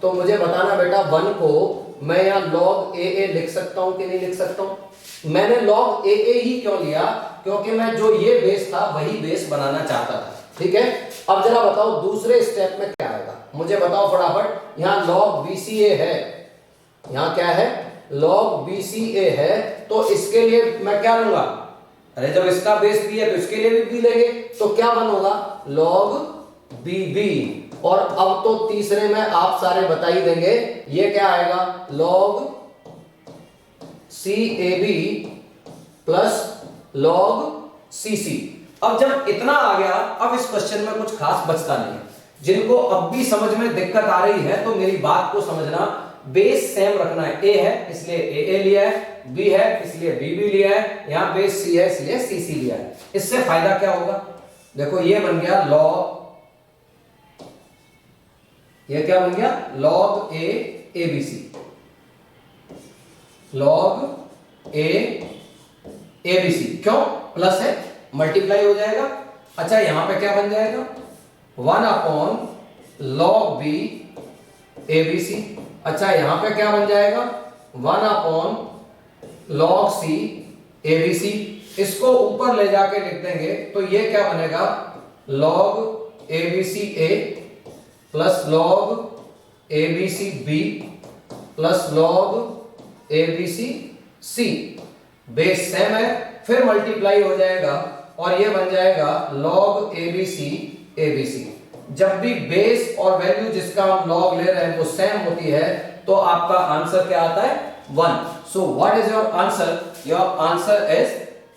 Speaker 1: तो मुझे बताना बेटा 1 को मैं यहां log AA लिख सकता हूं कि नहीं लिख सकता हूं। मैंने log AA ही क्यों लिया, क्योंकि मैं जो ये बेस था वही बेस बनाना चाहता था। ठीक है, अब जरा बताओ दूसरे स्टेप में क्या आएगा, मुझे बताओ फटाफट। यहां log BCA है, यहां क्या है, log BCA है, तो इसके लिए मैं क्या लूंगा, अरे जब इसका बेस B है तो इसके लिए भी B लेंगे, तो क्या बन होगा, log BB। और अब तो तीसरे में आप सारे बता ही देंगे, ये क्या आएगा, log CAB plus log CC। अब जब इतना आ गया, अब इस क्वेश्चन में कुछ खास बचता नहीं है। जिनको अब भी समझ में दिक्कत आ रही है तो मेरी बात को समझना, बेस सेम रखना है। A है इसलिए AA लिया है, B है इसलिए BB लिया है, यहां बेस C है इसलिए CC लिया है। इससे फायदा क्या होगा, देखो ये बन गया log, ये क्या बन गया, log A ABC, log A ABC, क्यों, प्लस है, मल्टीप्लाई हो जाएगा। अच्छा, यहां पे क्या बन जाएगा, 1 अपॉन log B ABC। अच्छा, यहां पे क्या बन जाएगा, 1 अपॉन log C ABC। इसको ऊपर ले जाके लिख देंगे तो ये क्या बनेगा, log ABCA plus log ABCB plus log ABCC। Base same है, फिर मल्टीप्लाई हो जाएगा और ये बन जाएगा log ABC। जब भी बेस और वैल्यू जिसका हम log ले रहे हैं वो सेम होती है तो आपका आंसर क्या आता है, 1। सो what is your answer, your answer is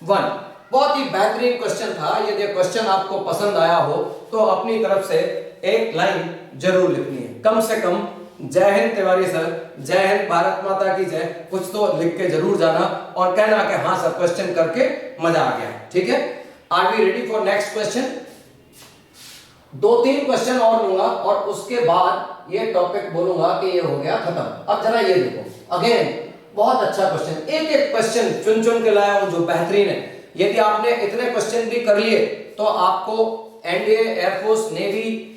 Speaker 1: 1। बहुत ही बेहतरीन क्वेश्चन था। यदि क्वेश्चन आपको पसंद आया हो तो अपनी तरफ से एक लाइन जरूर लिखनी है, कम से कम जय हिंद तिवारी सर, जय हिंद, भारत माता की जय। कुछ तो लिख के जरूर जाना और कहना कि हाँ सर क्वेश्चन करके मजा आ गया। ठीक है, are we ready for next question? 2-3 question और लूंगा और उसके बाद ये टॉपिक बोलूंगा कि ये हो गया खत्म। अब जरा ये देखो, अगेन बहुत अच्छा क्वेश्चन, एक एक क्वेश्चन चुन चुन के लाया हूं जो बेहतरीन है। यदि आपने इतने क्वेश्चन भी कर लिए तो आपको एनडीए, एयरफोर्स, नेवी,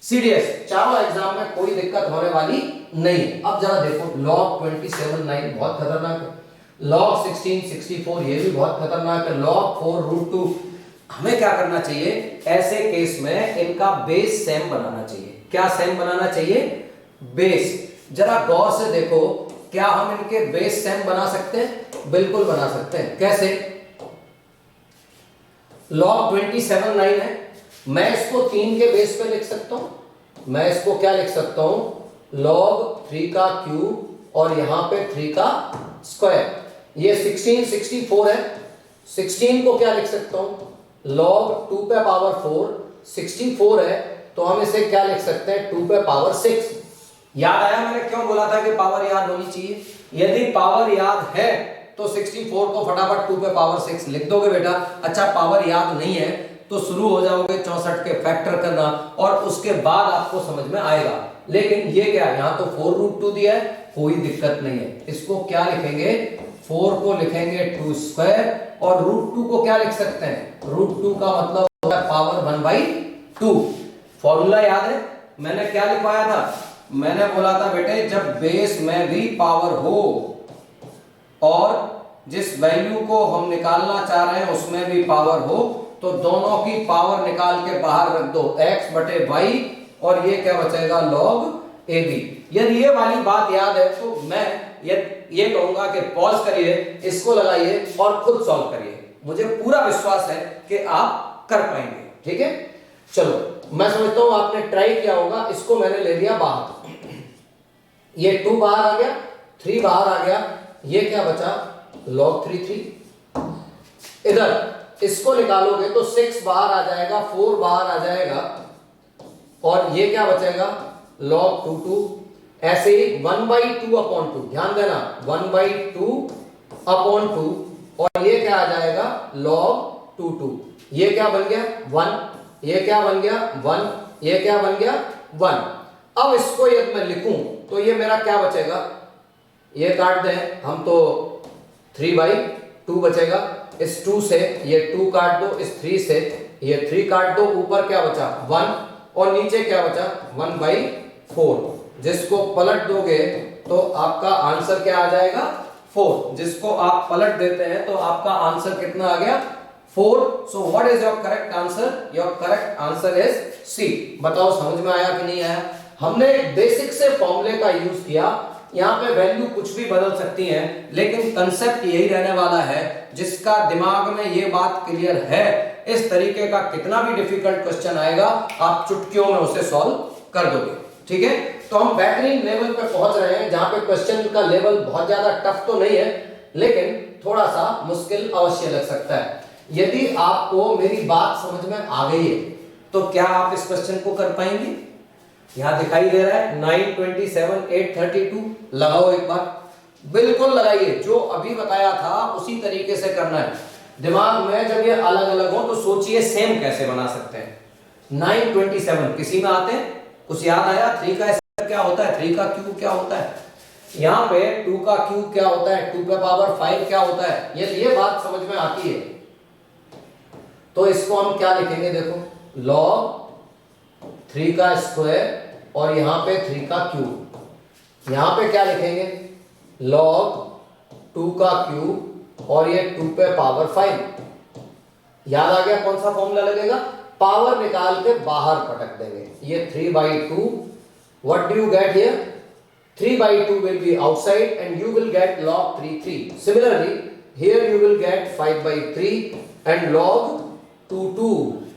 Speaker 1: सीडीएस चारों एग्जाम में कोई दिक्कत होने वाली नहीं है। अब जरा देखो, log 27(9) बहुत खतरनाक है, log 1664 ये भी बहुत खतरनाक है, log 4√2। हमें क्या करना चाहिए ऐसे केस में? इनका बेस सेम बनाना चाहिए। क्या सेम बनाना चाहिए? बेस। जरा गौर से देखो, क्या हम इनके बेस सेम बना सकते हैं? बिल्कुल बना सकते हैं। कैसे? log 27(9) है, मैं इसको 3 के बेस पे लिख सकता हूं। मैं इसको क्या लिख सकता हूं? log 3 का क्यूब और यहां पे 3 का स्क्वायर। ये 1664 है, 16 को क्या लिख सकता हूं? log 2 पे पावर 4, 64 है तो हम इसे क्या लिख सकते हैं? 2 पे पावर 6। याद आया मैंने क्यों बोला था कि पावर याद होनी चाहिए? यदि पावर याद है तो 64 को फटाफट 2 पे पावर 6 लिख दोगे बेटा। अच्छा, पावर याद नहीं है तो शुरू हो जाओगे 64 के फैक्टर करना और उसके बाद आपको समझ में आएगा। लेकिन ये क्या है, यहां तो 4√2 दिया है, कोई दिक्कत नहीं है। इसको क्या लिखेंगे? 4 को लिखेंगे 2 स्क्वायर और √2 को क्या लिख सकते हैं? √2 का मतलब होता है पावर 1/2। फॉर्मूला याद है मैंने क्या लिखवाया था? मैंने बोला था बेटे, जब बेस में भी पावर हो और जिस वैल्यू को हम निकालना चाह रहे हैं उसमें भी पावर हो तो दोनों की पावर निकाल के बाहर रख दो, x/y, और ये क्या बचेगा? log ab। यदि ये वाली बात याद है तो मैं ये कहूंगा कि पॉज करिए, इसको लगाइए और खुद सॉल्व करिए। मुझे पूरा विश्वास है कि आप कर पाएंगे। ठीक है, चलो मैं समझता हूं आपने ट्राई किया होगा। इसको मैंने ले लिया बाहर, ये 2 बाहर आ गया, 3 बाहर आ गया, ये क्या बचा? log 3। इधर इसको निकालोगे तो 6 बाहर आ जाएगा, 4 बाहर आ जाएगा और ये क्या बचेगा? log 2। ऐसे ही 1/2/2, ध्यान देना, 1/2/2 और ये क्या आ जाएगा? log 2। ये क्या बन गया? 1। ये क्या बन गया? 1। ये क्या बन गया? 1। अब इसको यदि मैं लिखूं तो ये मेरा क्या बचेगा? ये काट दें हम तो 3/2 बचेगा। इस 2 से ये 2 काट दो, इस 3 से ये 3 काट दो, ऊपर क्या बचा? 1 और नीचे क्या बचा? 1/4। जिसको पलट दोगे तो आपका आंसर क्या आ जाएगा? 4। जिसको आप पलट देते हैं तो आपका आंसर कितना आ गया? 4। So what is your correct answer? Your correct answer is C. बताओ समझ में आया कि नहीं आया? हमने बेसिक से फॉर्मूले का यूज किया। यहाँ पे वैल्यू कुछ भी बदल सकती है लेकिन कंसेप्ट यही रहने वाला है। जिसका दिमाग में ये बात क्लियर है, इस तरीके का कितना भी डिफिकल्ट क्वेश्चन आएगा आप चुटकियों में उसे सॉल्व कर दोगे। ठीक है, तो हम बेहतरीन लेवल पे पहुंच रहे हैं जहां पे क्वेश्चन का लेवल बहुत ज्यादा टफ तो नहीं है लेकिन थोड़ा सा मुश्किल अवश्य लग सकता है। यदि आपको मेरी बात समझ में आ गई है तो क्या आप इस क्वेश्चन को कर पाएंगे? यहां दिखाई दे रहा है 9, 27, 8, 32। लगाओ एक बार, बिल्कुल लगाइए। जो अभी बताया था उसी तरीके से करना है। दिमाग में जब ये अलग अलग हो तो सोचिए सेम कैसे बना सकते हैं। 9, 27 किसी में आते हैं? कुछ याद आया? 3 का स्क्वायर क्या होता है? 3 का क्यूब क्या होता है? यहाँ पे 2 का क्यूब क्या होता है? 2 पे पावर 5 क्या होता है? ये बात समझ में आती है तो इसको हम क्या लिखेंगे? देखो, log 3 का स्क्वायर और यहां पे 3 का क्यूब। यहां पे क्या लिखेंगे? log 2 का क्यूब और ये 2 पे पावर 5। याद आ गया कौन सा फॉर्मूला लगेगा? पावर निकाल के बाहर पटक देंगे। ये 3/2। What do you get here? 3/2 will be outside and you will get log 3. Similarly, here you will get 5/3 and log 2.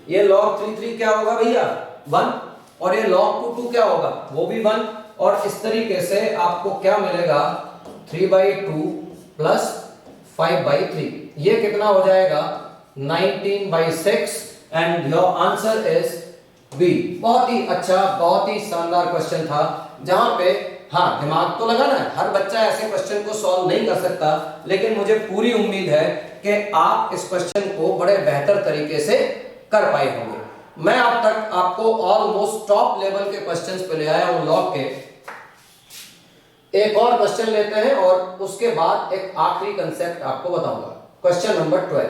Speaker 1: ये log 3 क्या होगा भैया? 1। और ये log 2 क्या होगा? वो भी 1। और इस तरीके से आपको क्या मिलेगा? 3/2 प्लस 5/3। ये कितना हो जाएगा? 19/6 and your answer is B. बहुत ही अच्छा, बहुत ही शानदार क्वेश्चन था। जहां पे हाँ दिमाग तो लगाना है, हर बच्चा ऐसे क्वेश्चन को सॉल्व नहीं कर सकता, लेकिन मुझे पूरी उम्मीद है कि आप इस क्वेश्चन को बड़े बेहतर तरीके से कर पाए होंगे। मैं अब तक आपको ऑलमोस्ट टॉप लेवल के क्वेश्चंस पे ले आया हूं लॉग के। एक और क्वेश्चन लेते हैं और उसके बाद एक आखिरी कंसेप्ट आपको बताऊंगा। Question number 12,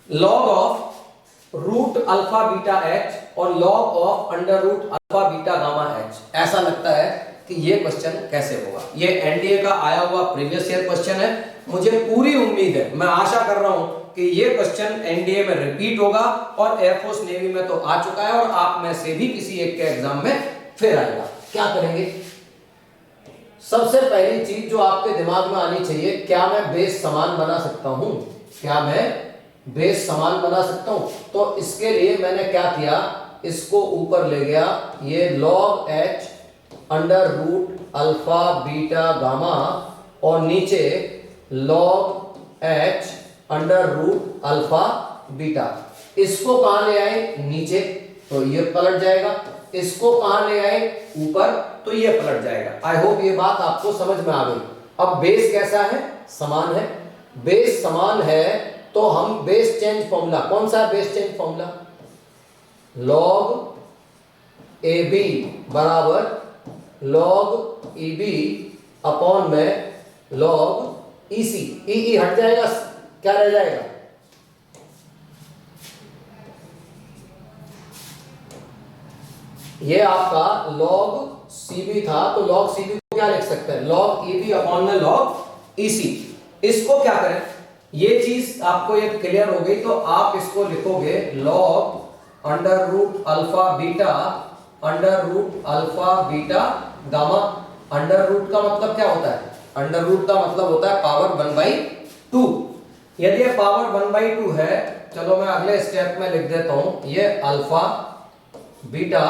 Speaker 1: log of root alpha beta H और log of under root alpha beta gamma H. ऐसा लगता है कि ये क्वेश्चन कैसे होगा। ये एनडीए का आया हुआ प्रीवियस ईयर क्वेश्चन है। मुझे पूरी उम्मीद है, मैं आशा कर रहा हूं कि ये क्वेश्चन एनडीए में रिपीट होगा और एयरफोर्स नेवी में तो आ चुका है और आप में से भी किसी एक के एग्जाम में फिर आएगा। क्या करेंगे? सबसे पहली चीज जो आपके दिमाग में आनी चाहिए, क्या मैं बेस समान बना सकता हूं? क्या मैं बेस समान बना सकता हूं? तो इसके लिए मैंने क्या किया, इसको ऊपर ले गया, ये log h under root alpha beta gamma और नीचे log h under root alpha beta. इसको कहां ले आए? नीचे, तो ये पलट जाएगा। इसको कहां ले आए? ऊपर, तो ये पलट जाएगा। आई होप ये बात आपको समझ में आ गई। अब बेस कैसा है? समान है। बेस समान है तो हम बेस चेंज फॉर्मूला, कौन सा base change formula? log AB बराबर log EB अपॉन में log EC। EE हट जाएगा, क्या रह जाएगा? ये आपका log CB था, तो log CB को क्या लिख सकते हैं? log EB अपॉन में log EC। इसको क्या करें, ये चीज आपको ये क्लियर हो गई, तो आप इसको लिखोगे log under root alpha beta under root alpha beta gamma. Under root का मतलब क्या होता है? अंडर रूट का मतलब होता है पावर 1/2। यदि ये पावर 1/2 है, चलो मैं अगले स्टेप में लिख देता हूं, ये अल्फा बीटा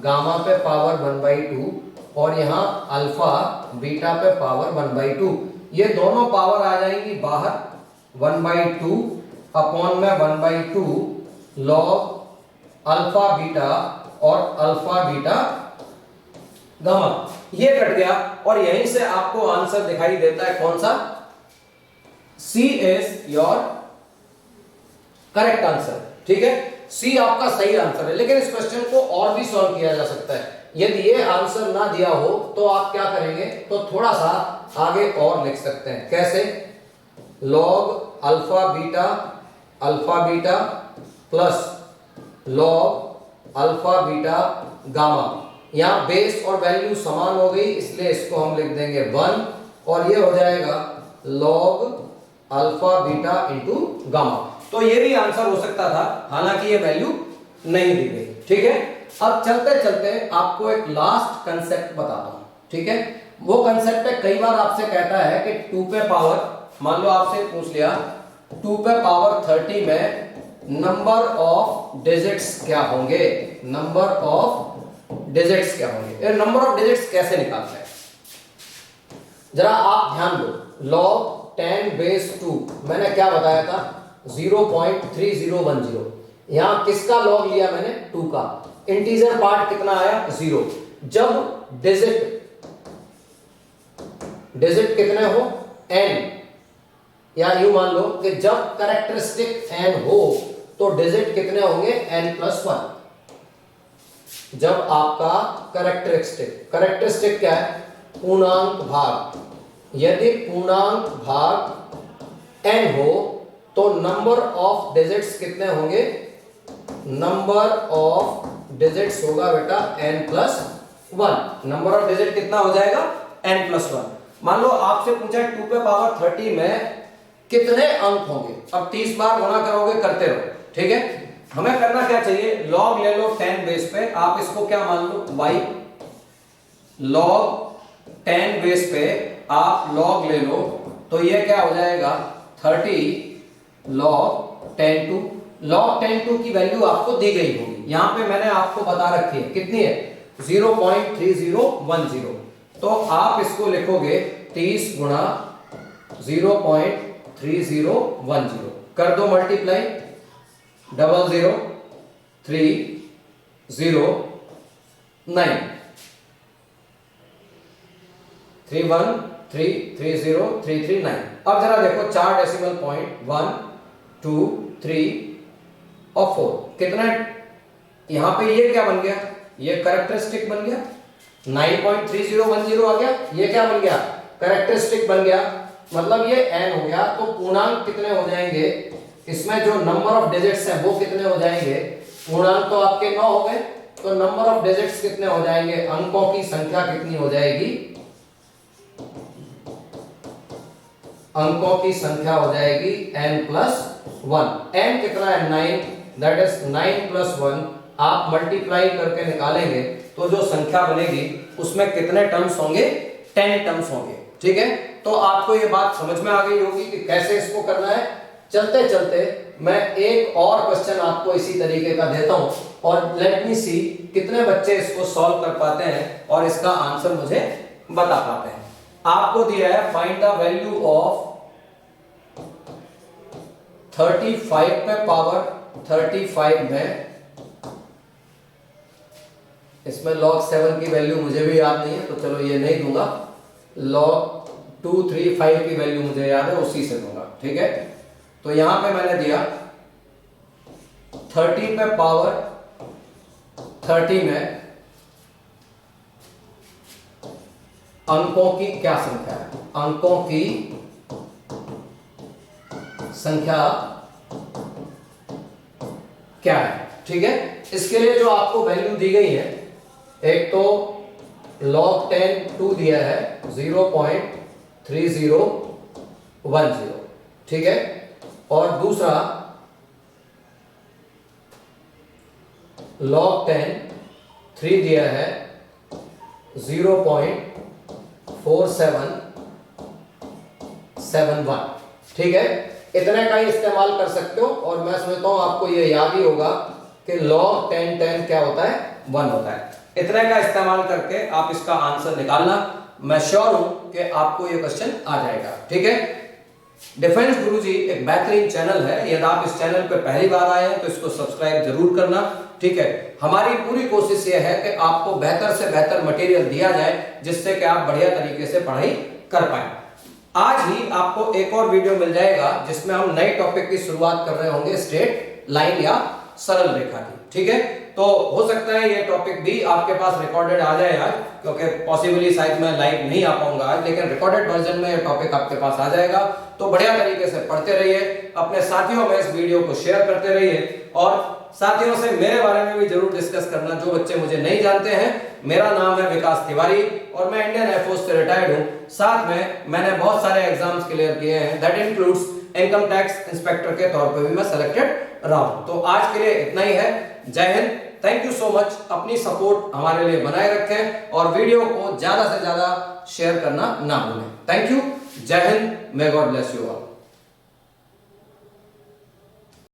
Speaker 1: गामा पे पावर 1/2 और यहां अल्फा बीटा पे पावर 1/2। ये दोनों पावर आ जाएंगी बाहर, 1/2 अपॉन में 1/2 log अल्फा बीटा और अल्फा बीटा गामा। ये कट गया और यहीं से आपको आंसर दिखाई देता है, कौन सा? सी इज योर करेक्ट आंसर। ठीक है, सी आपका सही आंसर है। लेकिन इस क्वेश्चन को और भी सॉल्व किया जा सकता है। यदि ये आंसर ना दिया हो तो आप क्या करेंगे, तो थोड़ा सा आगे और लिख सकते हैं। कैसे? log alpha beta plus log alpha beta gamma. यहां बेस और वैल्यू समान हो गई, इसलिए इसको हम लिख देंगे 1 और ये हो जाएगा log alpha beta into gamma. तो ये भी आंसर हो सकता था, हालांकि ये वैल्यू नहीं दी गई। ठीक है, अब चलते चलते आपको एक लास्ट कंसेप्ट बताता हूं। ठीक है, वो कंसेप्ट है, कई बार आपसे कहता है कि 2 पे पावर, मान लो आपसे पूछ लिया 2 पे पावर 30 में नंबर ऑफ डिजिट्स क्या होंगे? नंबर ऑफ डिजिट्स क्या होंगे? नंबर ऑफ डिजिट्स कैसे निकालते हैं, जरा आप ध्यान दो। log 10⁻², मैंने क्या बताया था? 0.3010। यहां किसका log लिया मैंने? 2 का। इंटीजर पार्ट कितना आया? 0। जब डिजिट कितने हो? n, या यूं मान लो कि जब कैरेक्टरिस्टिक n हो तो डिजिट कितने होंगे? n+1। जब आपका कैरेक्टरिस्टिक क्या है? पूर्णांक भाग। यदि पूर्णांक भाग n हो तो नंबर ऑफ डिजिट्स कितने होंगे? नंबर ऑफ डिजिट्स होगा बेटा n+1। नंबर ऑफ डिजिट कितना हो जाएगा? n+1। मान लो आपसे पूछा 2 पे पावर 30 में कितने अंक होंगे? अब 30 बार गुणा करोगे, करते रहो। ठीक है, हमें करना क्या चाहिए? log ले लो 10 बेस पे, आप इसको क्या मान लो? y। log 10 बेस पे आप log ले लो, तो ये क्या हो जाएगा? 30 log 10⁻²। log 10⁻² की वैल्यू आपको दी गई होगी, यहां पे मैंने आपको बता रखी है, कितनी है? 0.3010। तो आप इसको लिखोगे 30 गुणा 0.3010, कर दो मल्टीप्लाई, 00309। 3130339। अब जरा देखो 4 डेसिमल पॉइंट 1 2 3 और 4 कितना, यहां पे ये क्या बन गया, ये कैरेक्टरिस्टिक बन गया, 9.3010 आ गया, ये क्या बन गया, कैरेक्टरिस्टिक बन गया, मतलब ये n हो गया। तो पूर्णांक कितने हो जाएंगे, इसमें जो नंबर ऑफ डिजिट्स हैं वो कितने हो जाएंगे, पूर्णांक तो आपके 9 हो गए, तो नंबर ऑफ डिजिट्स कितने हो जाएंगे, अंकों की संख्या कितनी हो जाएगी, अंकों की संख्या हो जाएगी n+1। n कितना है 9, दैट इज 9+1। आप मल्टीप्लाई करके निकालेंगे तो जो संख्या बनेगी उसमें कितने टर्म्स होंगे, 10 टर्म्स होंगे। ठीक है, तो आपको ये बात समझ में आ गई होगी कि कैसे इसको करना है। चलते चलते मैं एक और क्वेश्चन आपको इसी तरीके का देता हूं और लेट मी सी कितने बच्चे इसको सॉल्व कर पाते हैं और इसका आंसर मुझे बता पाते हैं। आपको दिया है फाइंड द वैल्यू ऑफ 35 पे पावर 35 में, इसमें log 7 की वैल्यू मुझे भी याद नहीं है तो चलो ये नहीं दूंगा, log 235 की वैल्यू मुझे याद है उसी से दूंगा। ठीक है, तो यहां पे मैंने दिया 30 पे पावर 30 में अंकों की क्या संख्या है, अंकों की संख्या क्या है। ठीक है, इसके लिए जो आपको वैल्यू दी गई है, एक तो log 10 2 दिया है 0.3010। ठीक है, और दूसरा log 10 3 दिया है 0.4771। ठीक है, इतने का ही इस्तेमाल कर सकते हो और मैं समझता हूं आपको ये याद ही होगा कि log 10 क्या होता है, 1 होता है। इतने का इस्तेमाल करके आप इसका आंसर निकालना, मैं श्योर हूं कि आपको ये क्वेश्चन आ जाएगा। ठीक है, डिफेंस गुरुजी एक बेहतरीन चैनल है, यदि आप इस चैनल पे पहली बार आए हैं तो इसको सब्सक्राइब जरूर करना। ठीक है, हमारी पूरी कोशिश यह है कि आपको बेहतर से बेहतर मटेरियल दिया जाए जिससे कि आप बढ़िया तरीके से पढ़ाई कर पाए। आज ही आपको एक और वीडियो मिल जाएगा जिसमें हम नए टॉपिक की शुरुआत कर रहे होंगे, स्ट्रेट लाइन या सरल रेखा की। ठीक है, तो हो सकता है ये टॉपिक भी आपके पास रिकॉर्डेड आ जाए आज, क्योंकि पॉसिबली शायद मैं लाइव नहीं आ पाऊंगा आज, लेकिन रिकॉर्डेड वर्जन में ये टॉपिक आपके पास आ जाएगा। तो बढ़िया तरीके से पढ़ते रहिए, अपने साथियों में इस वीडियो को शेयर करते रहिए और साथियों से मेरे बारे में भी जरूर डिस्कस करना। जो बच्चे मुझे नहीं जानते हैं, मेरा नाम है विकास तिवारी और मैं इंडियन एयरफोर्स से रिटायर्ड हूं। साथ में मैंने बहुत सारे एग्जाम्स क्लियर किए हैं, that includes income tax inspector के तौर पर भी मैं सेलेक्टेड रहा हूं। तो आज के लिए इतना ही है। जय Hind, thank you so much. अपनी सपोर्ट हमारे लिए बनाए रखें और वीडियो को ज्यादा से ज्यादा शेयर करना ना भूलें। थैंक यू, जय Hind, may God bless you all.